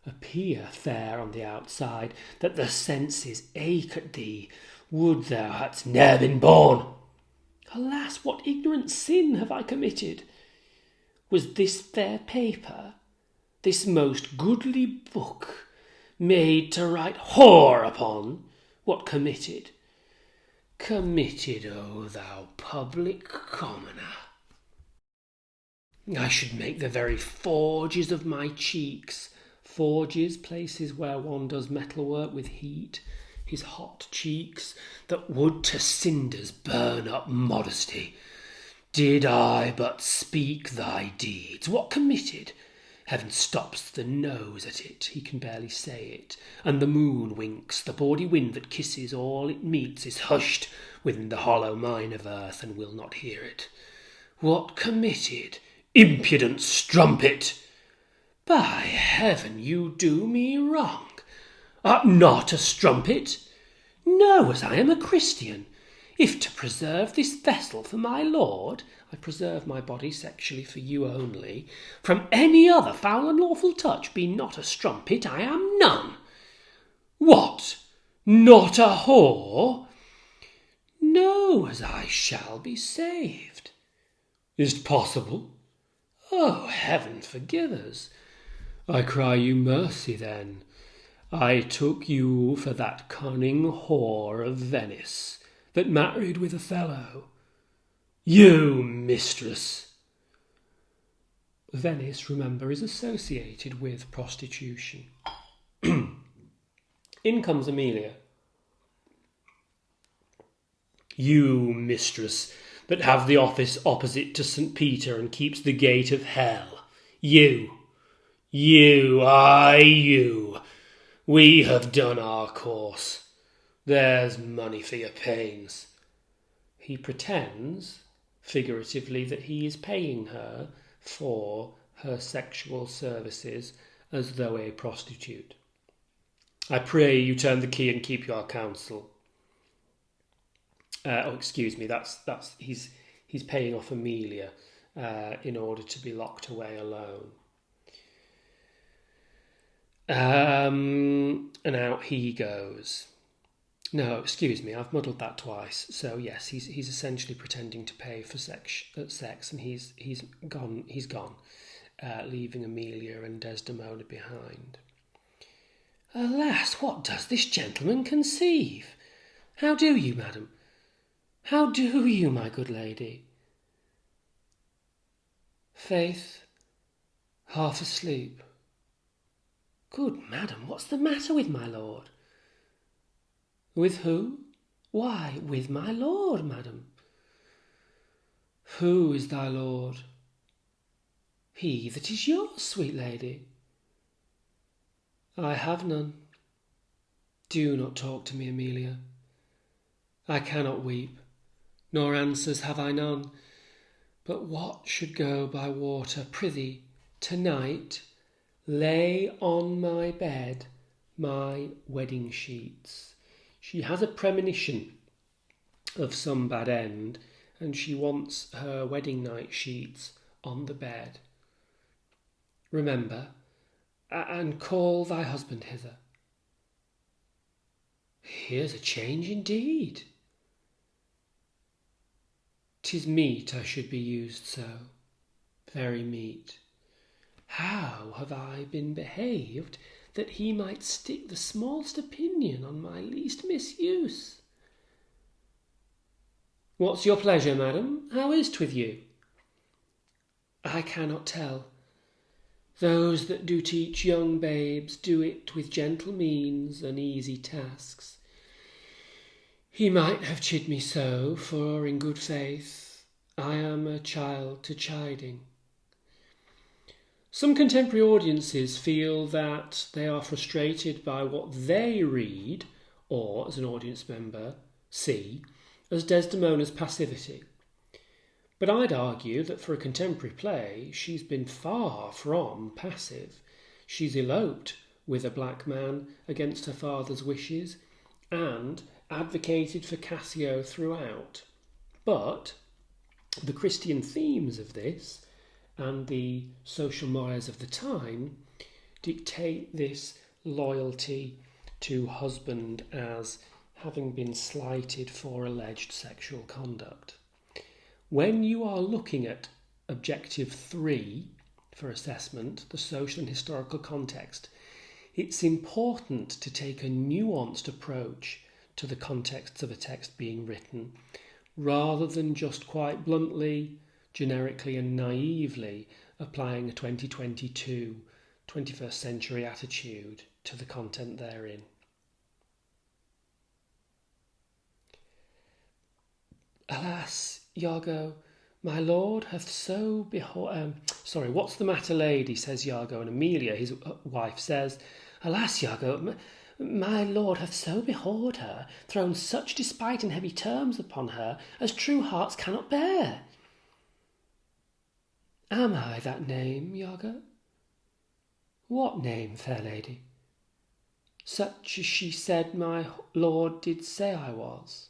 appear fair on the outside, that the senses ache at thee, would thou hadst ne'er been born. Alas, what ignorant sin have I committed? Was this fair paper, this most goodly book, made to write whore upon? What committed? Committed, O thou public commoner. I should make the very forges of my cheeks, forges, places where one does metalwork with heat, his hot cheeks, that would to cinders burn up modesty. Did I but speak thy deeds, what committed? Heaven stops the nose at it, he can barely say it, and the moon winks, the bawdy wind that kisses all it meets is hushed within the hollow mine of earth, and will not hear it. What committed? Impudent strumpet! By heaven, you do me wrong. Art not a strumpet? No, as I am a Christian. If to preserve this vessel for my lord, I preserve my body sexually for you only, from any other foul and lawful touch, be not a strumpet, I am none. What? Not a whore? No, as I shall be saved. Is't possible? Oh, heaven forgive us. I cry you mercy then. I took you for that cunning whore of Venice, that married with Othello. You, mistress! Venice, remember, is associated with prostitution. In comes Emilia. You, mistress, that have the office opposite to St. Peter and keeps the gate of hell. You, aye, you. We have done our course. There's money for your pains. He pretends, figuratively, that he is paying her for her sexual services as though a prostitute. I pray you turn the key and keep your counsel. Excuse me, that's he's paying off Emilia in order to be locked away alone. And out he goes. No, excuse me, I've muddled that twice. So yes, he's essentially pretending to pay for sex, and he's gone, leaving Emilia and Desdemona behind. Alas, what does this gentleman conceive? How do you, madam? How do you, my good lady? Faith, half asleep. Good madam, what's the matter with my lord? With who? Why, with my lord, madam. Who is thy lord? He that is yours, sweet lady. I have none. Do not talk to me, Emilia. I cannot weep, nor answers have I none. But what should go by water, prithee, to-night, lay on my bed my wedding sheets. She has a premonition of some bad end, and she wants her wedding night sheets on the bed. Remember, and call thy husband hither. Here's a change indeed. 'Tis meet I should be used so, very meet. How have I been behaved that he might stick the smallest opinion on my least misuse? What's your pleasure, madam? How is't with you? I cannot tell. Those that do teach young babes do it with gentle means and easy tasks. He might have chid me so, for in good faith I am a child to chiding. Some contemporary audiences feel that they are frustrated by what they read, or, as an audience member, see, as Desdemona's passivity. But I'd argue that for a contemporary play, she's been far from passive. She's eloped with a black man against her father's wishes and advocated for Cassio throughout. But the Christian themes of this and the social mores of the time dictate this loyalty to husband as having been slighted for alleged sexual conduct. When you are looking at Objective 3 for assessment, the social and historical context, it's important to take a nuanced approach to the contexts of a text being written, rather than just quite bluntly, generically and naively applying a 2022, 21st century attitude to the content therein. Alas, Iago, my lord hath so what's the matter, lady, says Iago, and Emilia, his wife, says, Alas, Iago, my lord hath so behawed her, thrown such despite and heavy terms upon her, as true hearts cannot bear. Am I that name, Iago? What name, fair lady? Such as she said my lord did say I was.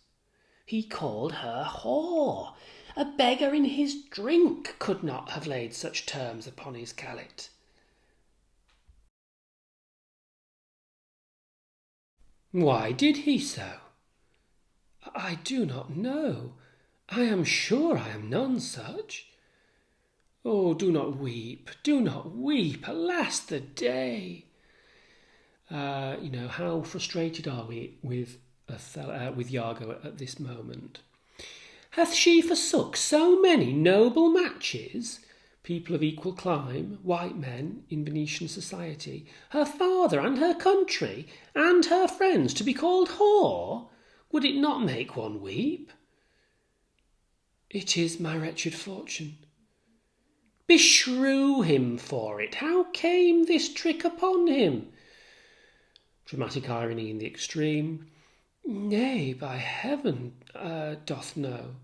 He called her whore. A beggar in his drink could not have laid such terms upon his callet. Why did he so? I do not know. I am sure I am none such. Oh, do not weep, alas the day. How frustrated are we with Iago at this moment? Hath she forsook so many noble matches, people of equal clime, white men in Venetian society, her father and her country, and her friends, to be called whore? Would it not make one weep? It is my wretched fortune. Beshrew him for it. How came this trick upon him? Dramatic irony in the extreme. Nay, by heaven, doth know.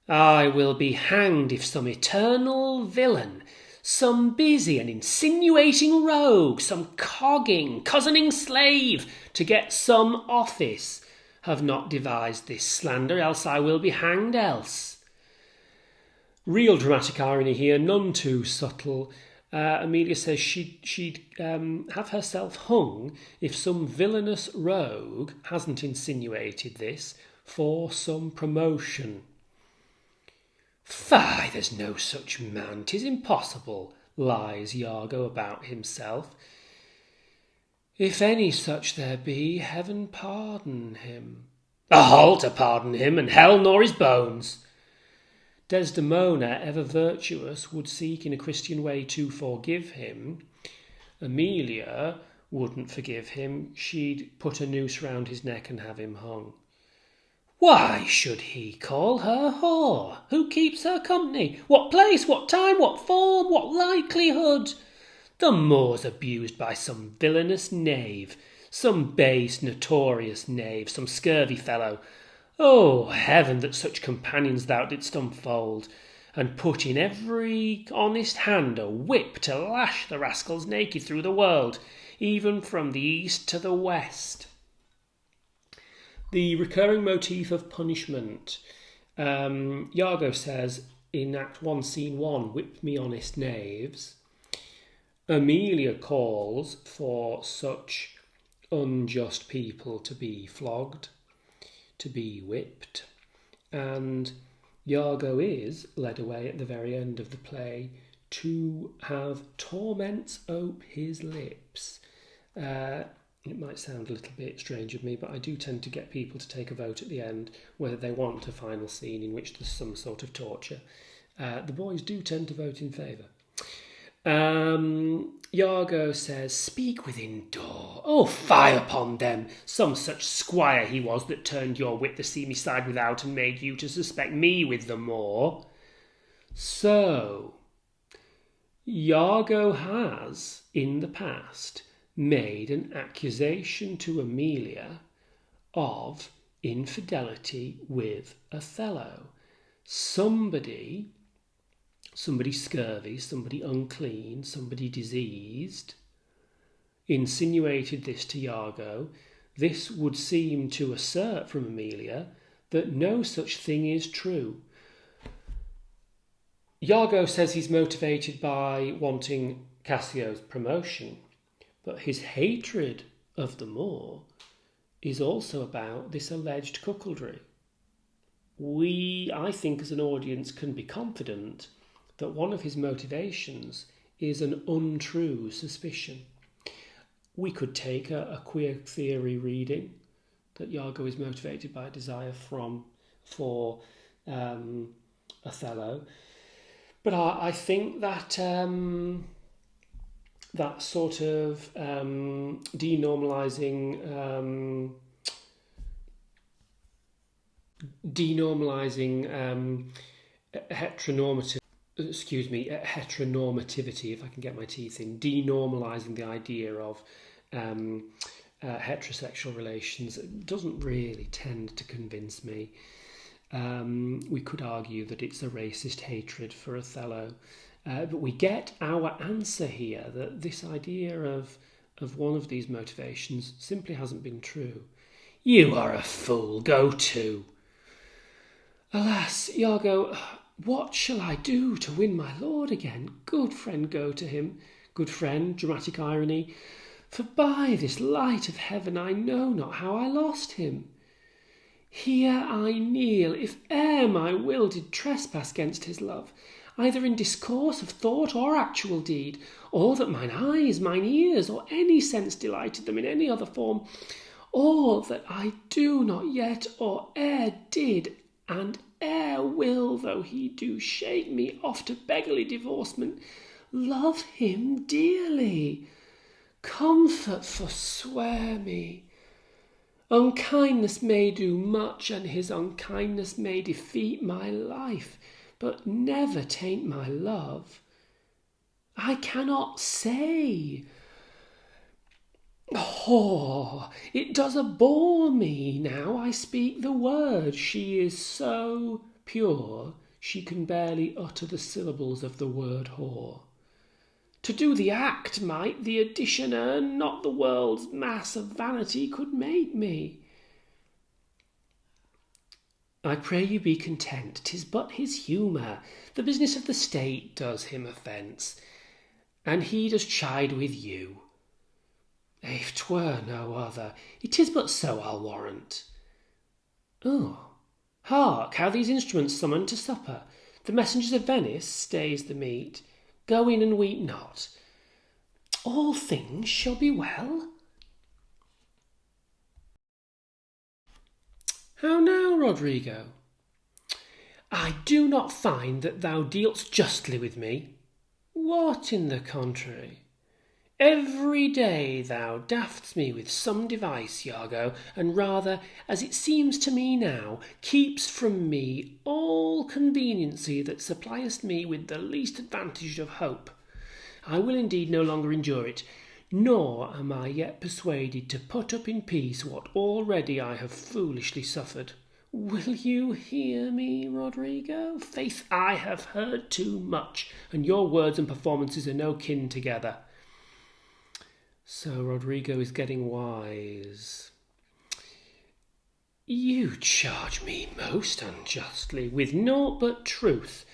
I will be hanged if some eternal villain, some busy and insinuating rogue, some cogging, cozening slave, to get some office, have not devised this slander, else I will be hanged else. Real dramatic irony here, none too subtle. Emilia says she'd have herself hung if some villainous rogue hasn't insinuated this for some promotion. Fie, there's no such man, 'tis impossible, lies Iago about himself. If any such there be, heaven pardon him. A hall to pardon him, and hell nor his bones. Desdemona, ever virtuous, would seek in a Christian way to forgive him. Emilia wouldn't forgive him. She'd put a noose round his neck and have him hung. Why should he call her whore? Who keeps her company? What place, what time, what form, what likelihood? The Moor's abused by some villainous knave, some base, notorious knave, some scurvy fellow. Oh, heaven, that such companions thou didst unfold, and put in every honest hand a whip to lash the rascals naked through the world, even from the east to the west. The recurring motif of punishment. Iago says in Act 1, Scene 1, whip me honest knaves. Emilia calls for such unjust people to be flogged, to be whipped, and Iago is led away at the very end of the play to have torments ope his lips. It might sound a little bit strange of me, but I do tend to get people to take a vote at the end whether they want a final scene in which there's some sort of torture. The boys do tend to vote in favour. Iago says, speak within door. Oh, fie upon them! Some such squire he was that turned your wit the seamy side without and made you to suspect me with the more. So, Iago has, in the past, made an accusation to Emilia of infidelity with Othello. Somebody scurvy, somebody unclean, somebody diseased, insinuated this to Iago. This would seem to assert from Emilia that no such thing is true. Iago says he's motivated by wanting Cassio's promotion, but his hatred of the Moor is also about this alleged cuckoldry. We, I think, as an audience, can be confident that one of his motivations is an untrue suspicion. We could take a queer theory reading that Iago is motivated by a desire for Othello, but I think that that sort of denormalizing heteronormativity, if I can get my teeth in, denormalizing the idea of heterosexual relations doesn't really tend to convince me. We could argue that it's a racist hatred for Othello, but we get our answer here, that this idea of one of these motivations simply hasn't been true. You are a fool, go to. Alas, Iago, what shall I do to win my lord again? Good friend, go to him. Good friend, dramatic irony. For by this light of heaven I know not how I lost him. Here I kneel, if e'er my will did trespass against his love, either in discourse of thought or actual deed, or that mine eyes, mine ears, or any sense delighted them in any other form, or that I do not yet or e'er did, and e'er will, though he do shake me off to beggarly divorcement, love him dearly. Comfort forswear me. Unkindness may do much, and his unkindness may defeat my life, but never taint my love. I cannot say. Oh, it does abhor me now I speak the word. She is so pure, she can barely utter the syllables of the word whore. To do the act might the addition earn, not the world's mass of vanity could make me. I pray you be content, 'tis but his humour, the business of the state does him offence, and he does chide with you. If 'twere no other, it is but so, I'll warrant. Oh, hark, how these instruments summon to supper. The messengers of Venice stays the meat. Go in and weep not. All things shall be well. How now, Rodrigo? I do not find that thou dealst justly with me. What in the contrary? Every day thou daft'st me with some device, Iago, and rather, as it seems to me now, keeps from me all conveniency that suppliest me with the least advantage of hope. I will indeed no longer endure it, nor am I yet persuaded to put up in peace what already I have foolishly suffered. Will you hear me, Rodrigo? Faith, I have heard too much, and your words and performances are no kin together. So Rodrigo is getting wise. You charge me most unjustly, with naught but truth.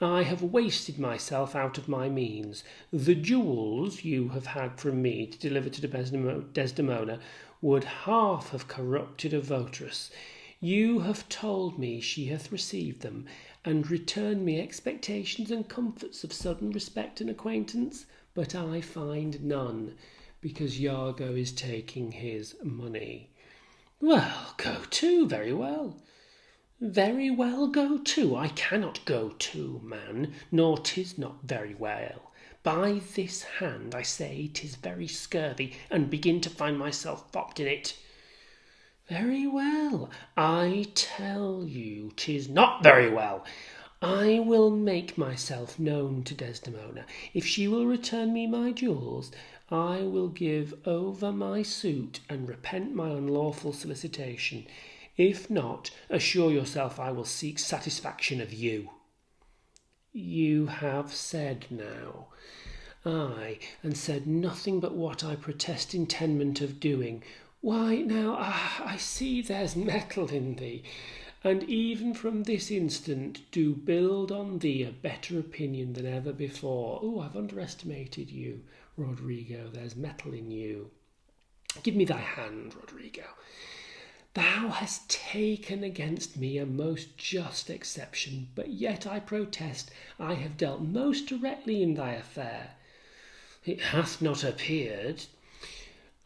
I have wasted myself out of my means. The jewels you have had from me to deliver to Desdemona would half have corrupted a votaress. You have told me she hath received them, and returned me expectations and comforts of sudden respect and acquaintance, but I find none, because Iago is taking his money. Well, go to, very well. Very well, go to. I cannot go to, man, nor 'tis not very well. By this hand, I say 'tis very scurvy, and begin to find myself fopped in it. Very well, I tell you 'tis not very well. I will make myself known to Desdemona. If she will return me my jewels, I will give over my suit and repent my unlawful solicitation. If not, assure yourself I will seek satisfaction of you. You have said now. Ay, and said nothing but what I protest intendment of doing. Why, now, I see there's mettle in thee, and even from this instant do build on thee a better opinion than ever before. Oh, I've underestimated you, Rodrigo. There's mettle in you. Give me thy hand, Rodrigo. Thou hast taken against me a most just exception, but yet I protest I have dealt most directly in thy affair. It hath not appeared.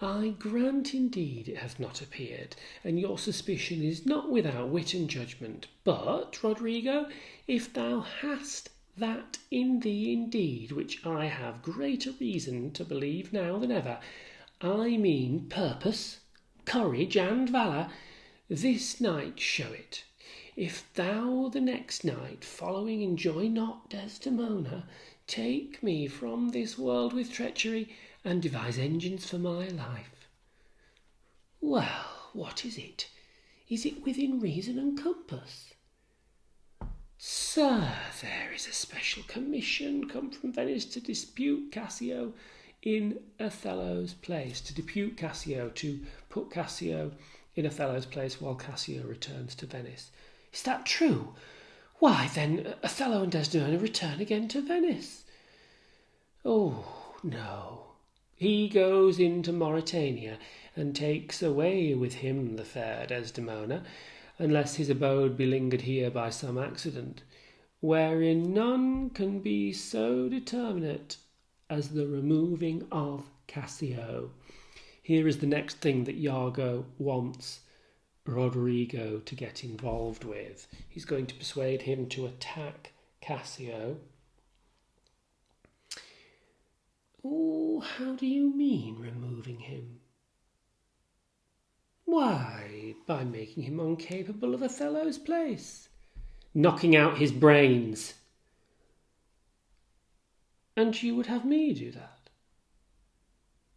I grant indeed it hath not appeared, and your suspicion is not without wit and judgment. But, Rodrigo, if thou hast that in thee indeed, which I have greater reason to believe now than ever, I mean purpose, courage, and valour, this night show it. If thou the next night following enjoy not Desdemona, take me from this world with treachery, and devise engines for my life. Well, what is it? Is it within reason and compass? Sir, there is a special commission come from Venice to dispute Cassio in Othello's place, to depute Cassio, to put Cassio in Othello's place while Cassio returns to Venice. Is that true? Why, then, Othello and Desdemona return again to Venice. Oh, no. He goes into Mauritania, and takes away with him the fair Desdemona, unless his abode be lingered here by some accident, wherein none can be so determinate as the removing of Cassio. Here is the next thing that Iago wants Rodrigo to get involved with. He's going to persuade him to attack Cassio. Oh, how do you mean removing him? Why, by making him incapable of Othello's place. Knocking out his brains. And you would have me do that?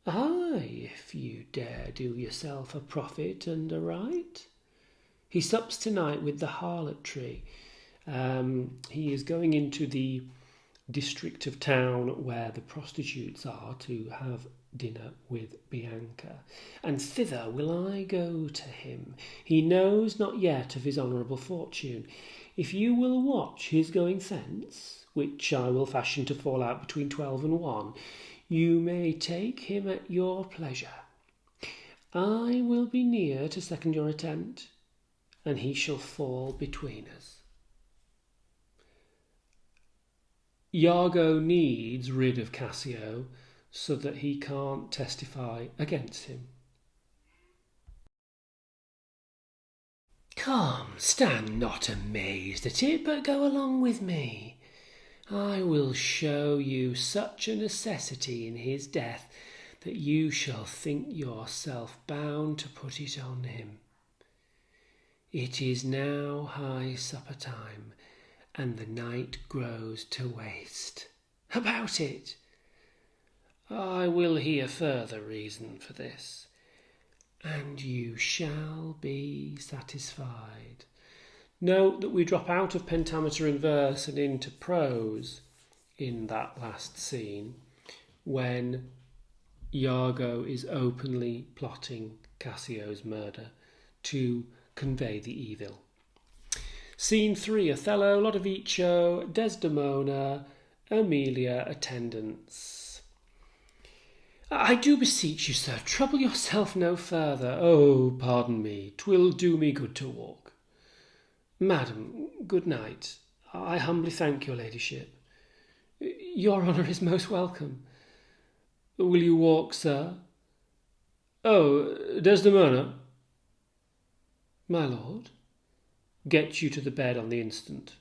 Aye, if you dare do yourself a profit and a right. He sups tonight with the harlotry. He is going into the district of town where the prostitutes are to have dinner with Bianca, and thither will I go to him. He knows not yet of his honourable fortune. If you will watch his going thence, which I will fashion to fall out between 12 and 1, you may take him at your pleasure. I will be near to second your attempt, and he shall fall between us. Iago needs rid of Cassio so that he can't testify against him. Come, stand not amazed at it, but go along with me. I will show you such a necessity in his death that you shall think yourself bound to put it on him. It is now high supper time, and the night grows to waste. About it! I will hear further reason for this, and you shall be satisfied. Note that we drop out of pentameter and verse and into prose in that last scene when Iago is openly plotting Cassio's murder to convey the evil. Scene 3, Othello, Lodovico, Desdemona, Emilia, attendants. I do beseech you, sir, trouble yourself no further. Oh, pardon me, 'twill do me good to walk. Madam, good night. I humbly thank your ladyship. Your honour is most welcome. Will you walk, sir? Oh, Desdemona. My lord? Get you to the bed on the instant.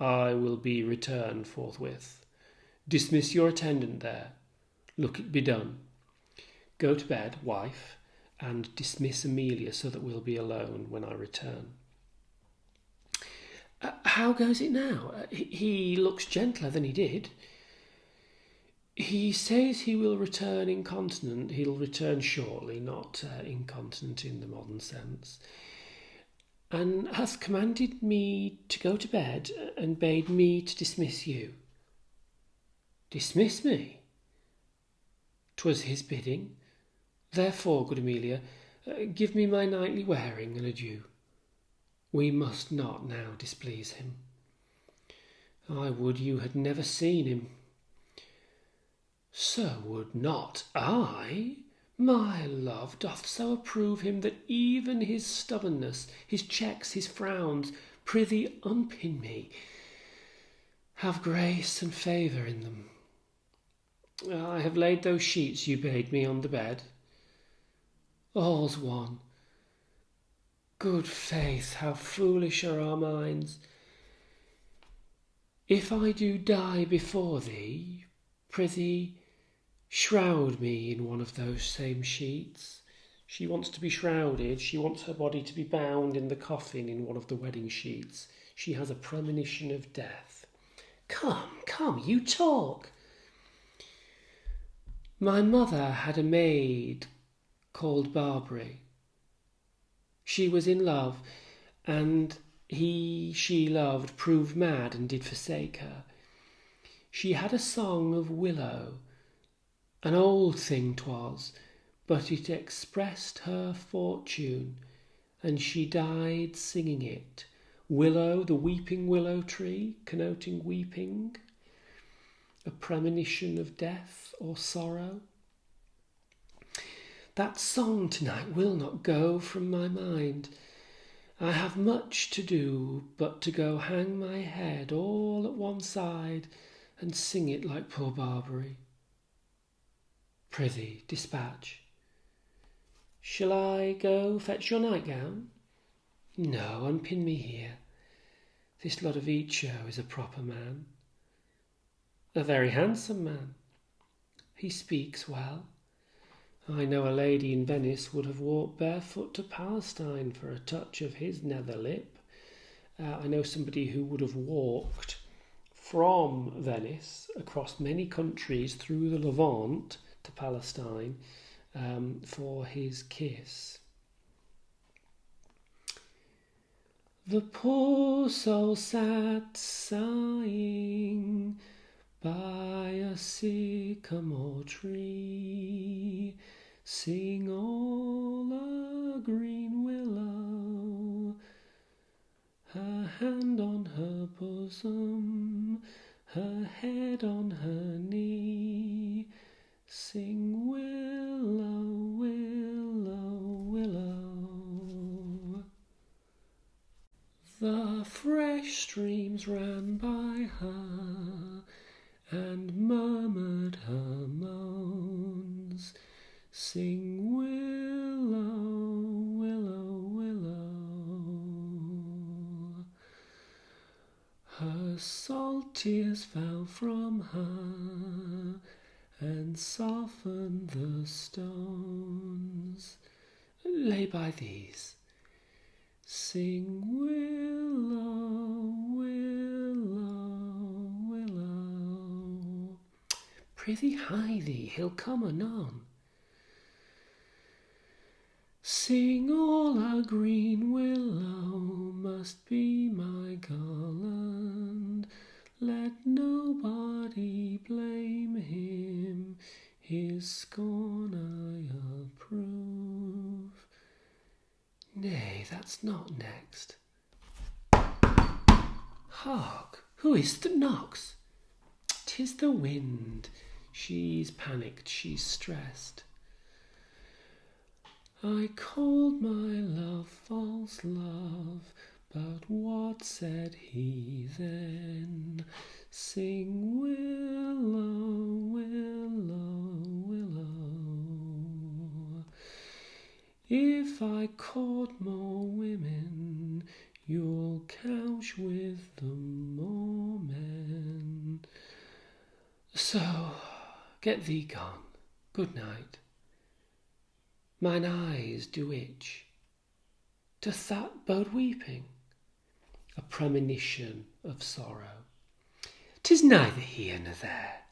I will be returned forthwith. Dismiss your attendant there. Look it be done. Go to bed, wife, and dismiss Emilia so that we'll be alone when I return. How goes it now? He looks gentler than he did. He says he will return incontinent. He'll return shortly, not incontinent in the modern sense, and hath commanded me to go to bed and bade me to dismiss you. Dismiss me? 'Twas his bidding. Therefore, good Emilia, give me my nightly wearing and adieu. We must not now displease him. I would you had never seen him. So would not I. My love doth so approve him that even his stubbornness, his checks, his frowns, prithee unpin me, have grace and favour in them. I have laid those sheets you bade me on the bed. All's one. Good faith, how foolish are our minds. If I do die before thee, prithee, shroud me in one of those same sheets. She wants to be shrouded. She wants her body to be bound in the coffin in one of the wedding sheets. She has a premonition of death. Come, you talk. My mother had a maid called Barbary. She was in love, and she loved proved mad and did forsake her. She had a song of willow, an old thing 'twas, but it expressed her fortune, and she died singing it. Willow, the weeping willow tree, connoting weeping, a premonition of death or sorrow. That song tonight will not go from my mind. I have much to do but to go hang my head all at one side and sing it like poor Barbary. Prithee, dispatch. Shall I go fetch your nightgown? No, unpin me here. This Lodovico is a proper man. A very handsome man. He speaks well. I know a lady in Venice would have walked barefoot to Palestine for a touch of his nether lip. I know somebody who would have walked from Venice across many countries through the Levant to Palestine for his kiss. The poor soul sat sighing by a sycamore tree. Sing all a green willow, her hand on her bosom, her head on her knee. Sing willow, willow, willow. The fresh streams ran by her and murmured her moans. Sing willow, willow, willow. The salt tears fell from her and softened the stones. Lay by these. Sing willow, willow, willow. Prithee hie thee, he'll come anon. Sing all our green willow must be my garland. Let nobody blame him, his scorn I approve. Nay, that's not next. Hark, who is't that knocks? 'Tis the wind. She's panicked, she's stressed. I called my love false love, but what said he then? Sing willow, willow, willow. If I court more women, you'll couch with them more men. So, get thee gone. Good night. Mine eyes do itch. Doth that bode weeping? A premonition of sorrow. 'Tis neither here nor there.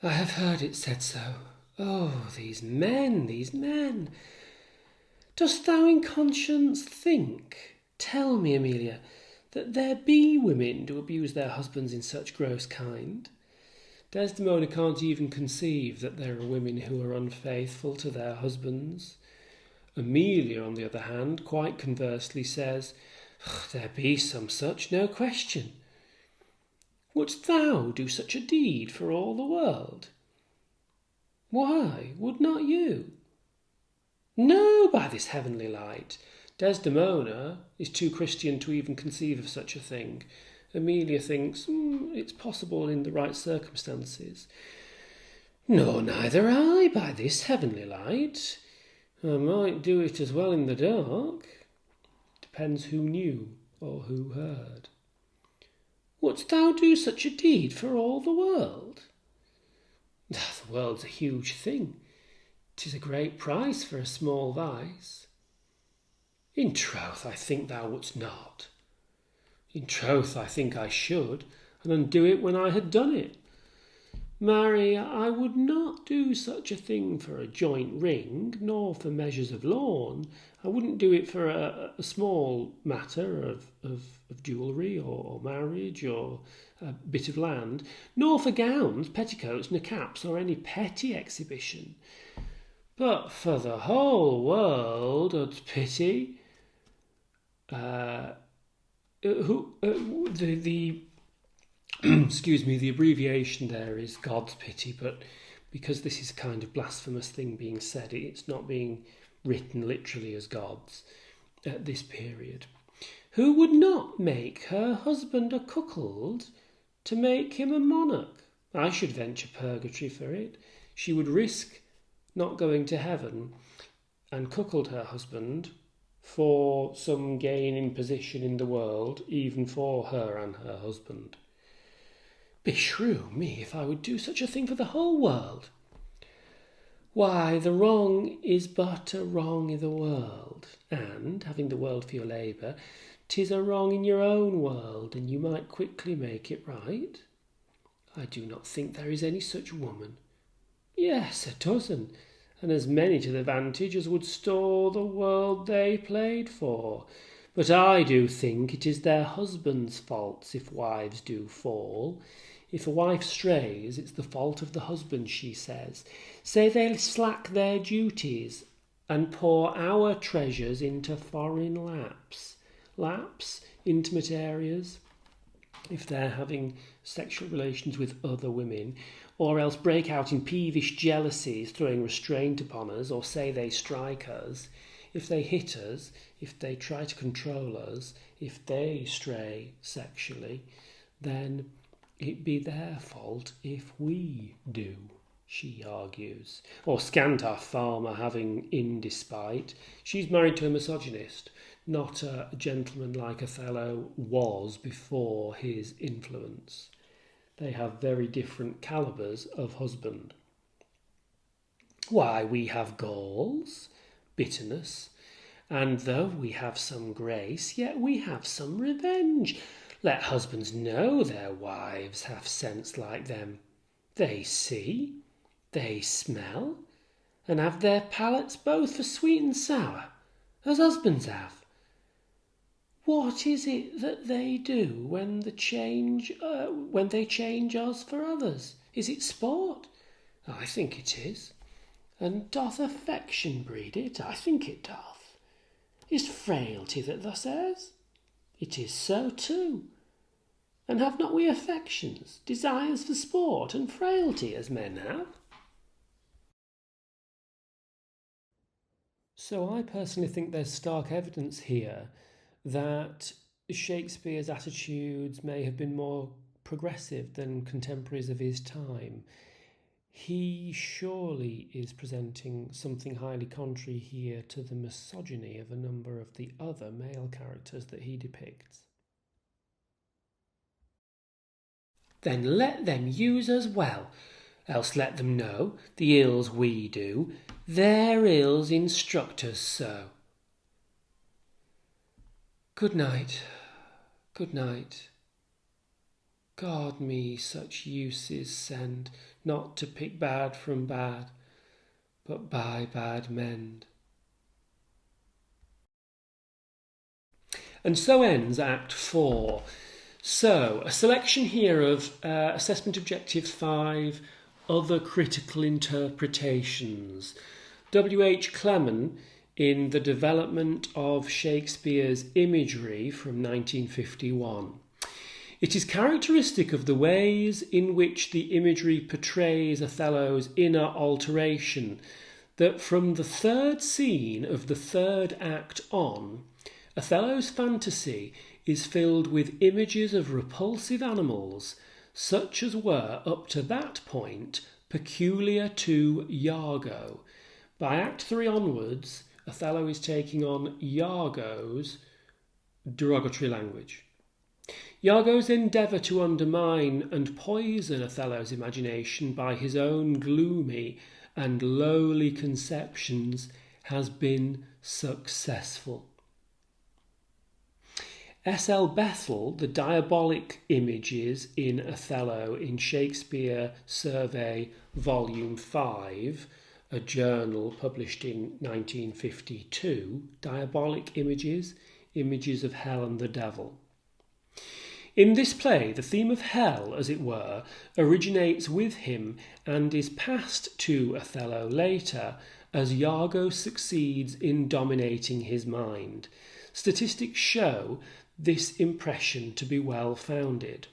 I have heard it said so. Oh, these men, these men! Dost thou in conscience think, tell me, Emilia, that there be women do abuse their husbands in such gross kind? Desdemona can't even conceive that there are women who are unfaithful to their husbands. Emilia, on the other hand, quite conversely says, there be some such, no question. Wouldst thou do such a deed for all the world? Why, would not you? No, by this heavenly light. Desdemona is too Christian to even conceive of such a thing. Emilia thinks it's possible in the right circumstances. No, neither I, by this heavenly light. I might do it as well in the dark. Depends who knew or who heard. Wouldst thou do such a deed for all the world? The world's a huge thing. 'Tis a great price for a small vice. In troth, I think thou wouldst not. In troth, I think I should, and undo it when I had done it. Marry, I would not do such a thing for a joint ring, nor for measures of lawn. I wouldn't do it for a small matter of jewellery or marriage or a bit of land, nor for gowns, petticoats, nor caps, or any petty exhibition. But for the whole world, Ud's pity. Excuse me, the abbreviation there is God's pity, but because this is a kind of blasphemous thing being said, it's not being written literally as God's at this period. Who would not make her husband a cuckold to make him a monarch? I should venture purgatory for it. She would risk not going to heaven and cuckold her husband for some gain in position in the world, even for her and her husband. Beshrew me if I would do such a thing for the whole world. Why, the wrong is but a wrong i' the world, and, having the world for your labour, 'tis a wrong in your own world, and you might quickly make it right. I do not think there is any such woman. Yes, a dozen, and as many to the vantage as would store the world they played for. But I do think it is their husbands' faults if wives do fall. If a wife strays, it's the fault of the husband, she says. Say they slack their duties and pour our treasures into foreign laps. Laps, intimate areas, if they're having sexual relations with other women, or else break out in peevish jealousies, throwing restraint upon us, or say they strike us, if they hit us, if they try to control us, if they stray sexually, then it be their fault if we do, she argues. Or scant our farmer having in despite. She's married to a misogynist. not a gentleman like Othello was before his influence. They have very different calibres of husband. Why, we have galls, bitterness, and though we have some grace, yet we have some revenge. Let husbands know their wives have sense like them. They see, they smell, and have their palates both for sweet and sour, as husbands have. What is it that they do when they change us for others? Is it sport? I think it is. And doth affection breed it? I think it doth. Is frailty that thus errs? It is so too. And have not we affections, desires for sport and frailty as men have? So I personally think there's stark evidence here that Shakespeare's attitudes may have been more progressive than contemporaries of his time. He surely is presenting something highly contrary here to the misogyny of a number of the other male characters that he depicts. Then let them use us well, else let them know the ills we do, their ills instruct us so. Good night, good night. God me such uses send, not to pick bad from bad, but by bad mend. And so ends Act 4. So, a selection here of Assessment Objective 5, Other Critical Interpretations. W.H. Clement in The Development of Shakespeare's Imagery from 1951. It is characteristic of the ways in which the imagery portrays Othello's inner alteration that from the third scene of the third act on, Othello's fantasy is filled with images of repulsive animals, such as were up to that point peculiar to Iago. By Act 3 onwards, Othello is taking on Iago's derogatory language. Iago's endeavour to undermine and poison Othello's imagination by his own gloomy and lowly conceptions has been successful. S.L. Bethel, the diabolic images in Othello in Shakespeare Survey Volume 5, a journal published in 1952, Diabolic Images, Images of Hell and the Devil. In this play, the theme of hell, as it were, originates with him and is passed to Othello later as Iago succeeds in dominating his mind. Statistics show this impression to be well founded.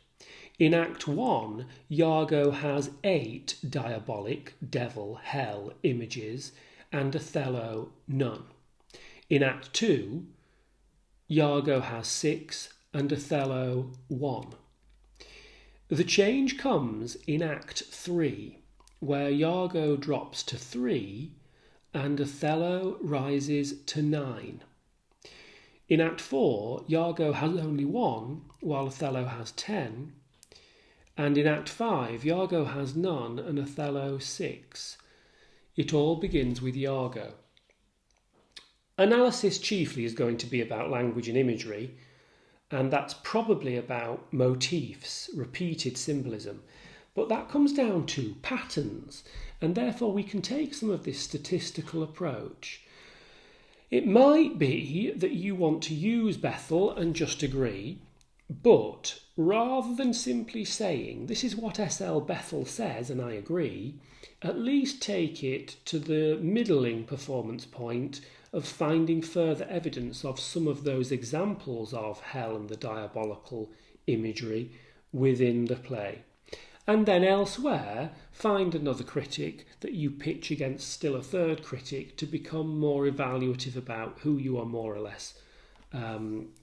In Act 1, Iago has 8 diabolic, devil, hell images, and Othello none. In Act 2, Iago has 6 and Othello 1. The change comes in Act 3, where Iago drops to 3 and Othello rises to 9. In Act 4, Iago has only 1, while Othello has 10, and in Act 5, Iago has none and Othello 6. It all begins with Iago. Analysis chiefly is going to be about language and imagery, and that's probably about motifs, repeated symbolism, but that comes down to patterns, and therefore we can take some of this statistical approach. It might be that you want to use Bethel and just agree, but rather than simply saying, this is what S.L. Bethel says and I agree, at least take it to the middling performance point of finding further evidence of some of those examples of hell and the diabolical imagery within the play. And then elsewhere, find another critic that you pitch against still a third critic to become more evaluative about who you are more or less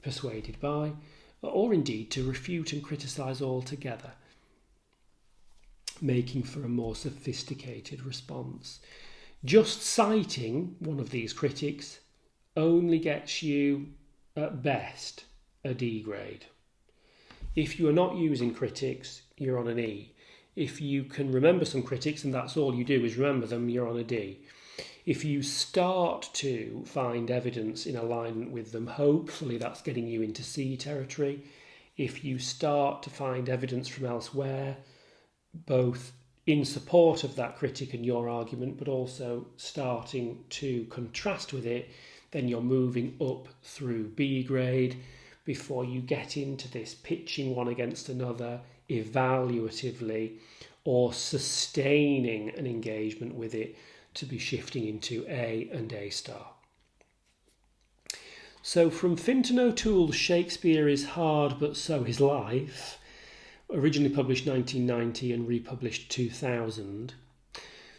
persuaded by, or indeed to refute and criticise altogether, making for a more sophisticated response. Just citing one of these critics only gets you at best, a D grade. If you are not using critics, you're on an E. If you can remember some critics and that's all you do is remember them, you're on a D. If you start to find evidence in alignment with them, hopefully that's getting you into C territory. If you start to find evidence from elsewhere, both in support of that critic and your argument, but also starting to contrast with it, then you're moving up through B grade before you get into this pitching one against another evaluatively or sustaining an engagement with it to be shifting into A and A star. So from Fintan O'Toole's Shakespeare is Hard but So is Life, originally published 1990 and republished 2000,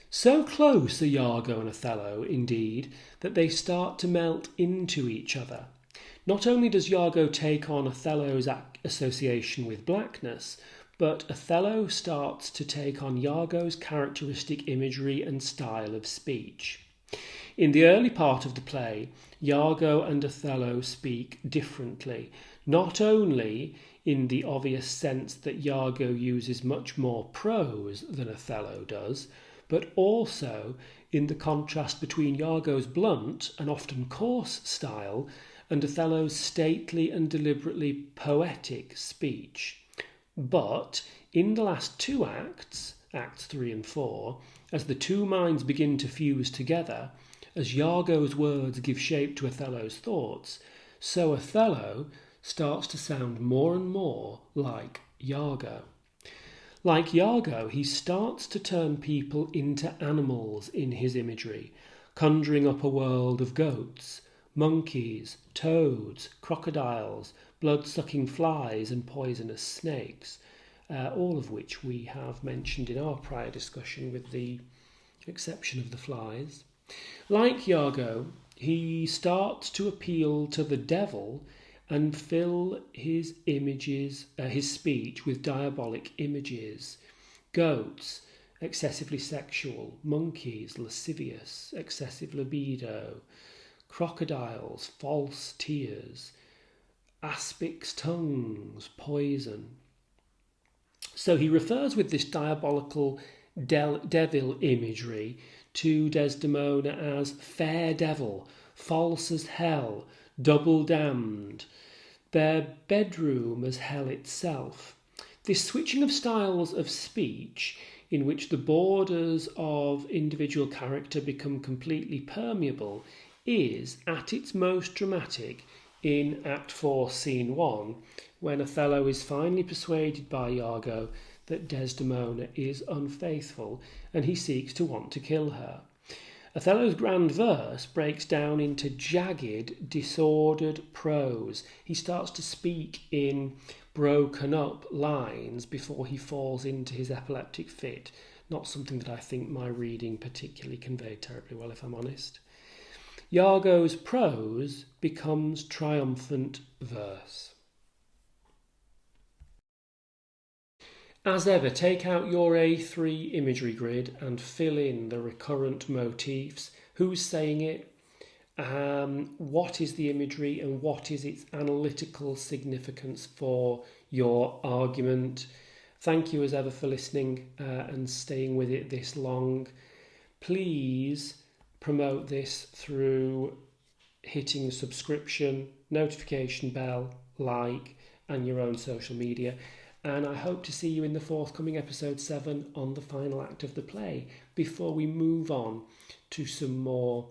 so close are Iago and Othello, indeed, that they start to melt into each other. Not only does Iago take on Othello's association with blackness, but Othello starts to take on Iago's characteristic imagery and style of speech. In the early part of the play, Iago and Othello speak differently, not only in the obvious sense that Iago uses much more prose than Othello does, but also in the contrast between Iago's blunt and often coarse style and Othello's stately and deliberately poetic speech. But in the last two acts, Acts 3 and 4, as the two minds begin to fuse together, as Iago's words give shape to Othello's thoughts, so Othello starts to sound more and more like Iago. Like Iago, he starts to turn people into animals in his imagery, conjuring up a world of goats, monkeys, toads, crocodiles, blood-sucking flies and poisonous snakes, all of which we have mentioned in our prior discussion with the exception of the flies. Like Iago, he starts to appeal to the devil and fill his images, his speech with diabolic images. Goats, excessively sexual; monkeys, lascivious, excessive libido; crocodiles, false tears; aspics' tongues, poison. So he refers with this diabolical devil imagery to Desdemona as fair devil, false as hell, double damned, their bedroom as hell itself. This switching of styles of speech, in which the borders of individual character become completely permeable, is at its most dramatic in Act 4, Scene 1, when Othello is finally persuaded by Iago that Desdemona is unfaithful and he seeks to want to kill her. Othello's grand verse breaks down into jagged, disordered prose. He starts to speak in broken up lines before he falls into his epileptic fit. Not something that I think my reading particularly conveyed terribly well, if I'm honest. Iago's prose becomes triumphant verse. As ever, take out your A3 imagery grid and fill in the recurrent motifs. Who's saying it? What is the imagery and what is its analytical significance for your argument? Thank you as ever for listening and staying with it this long. Please promote this through hitting subscription, notification bell, like, and your own social media. And I hope to see you in the forthcoming episode 7 on the final act of the play before we move on to some more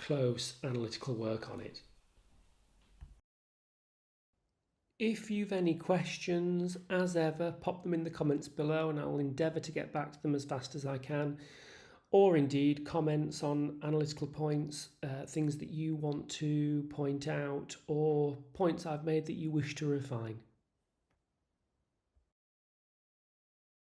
close analytical work on it. If you've any questions, as ever, pop them in the comments below and I'll endeavour to get back to them as fast as I can. Or indeed comments on analytical points, things that you want to point out or points I've made that you wish to refine.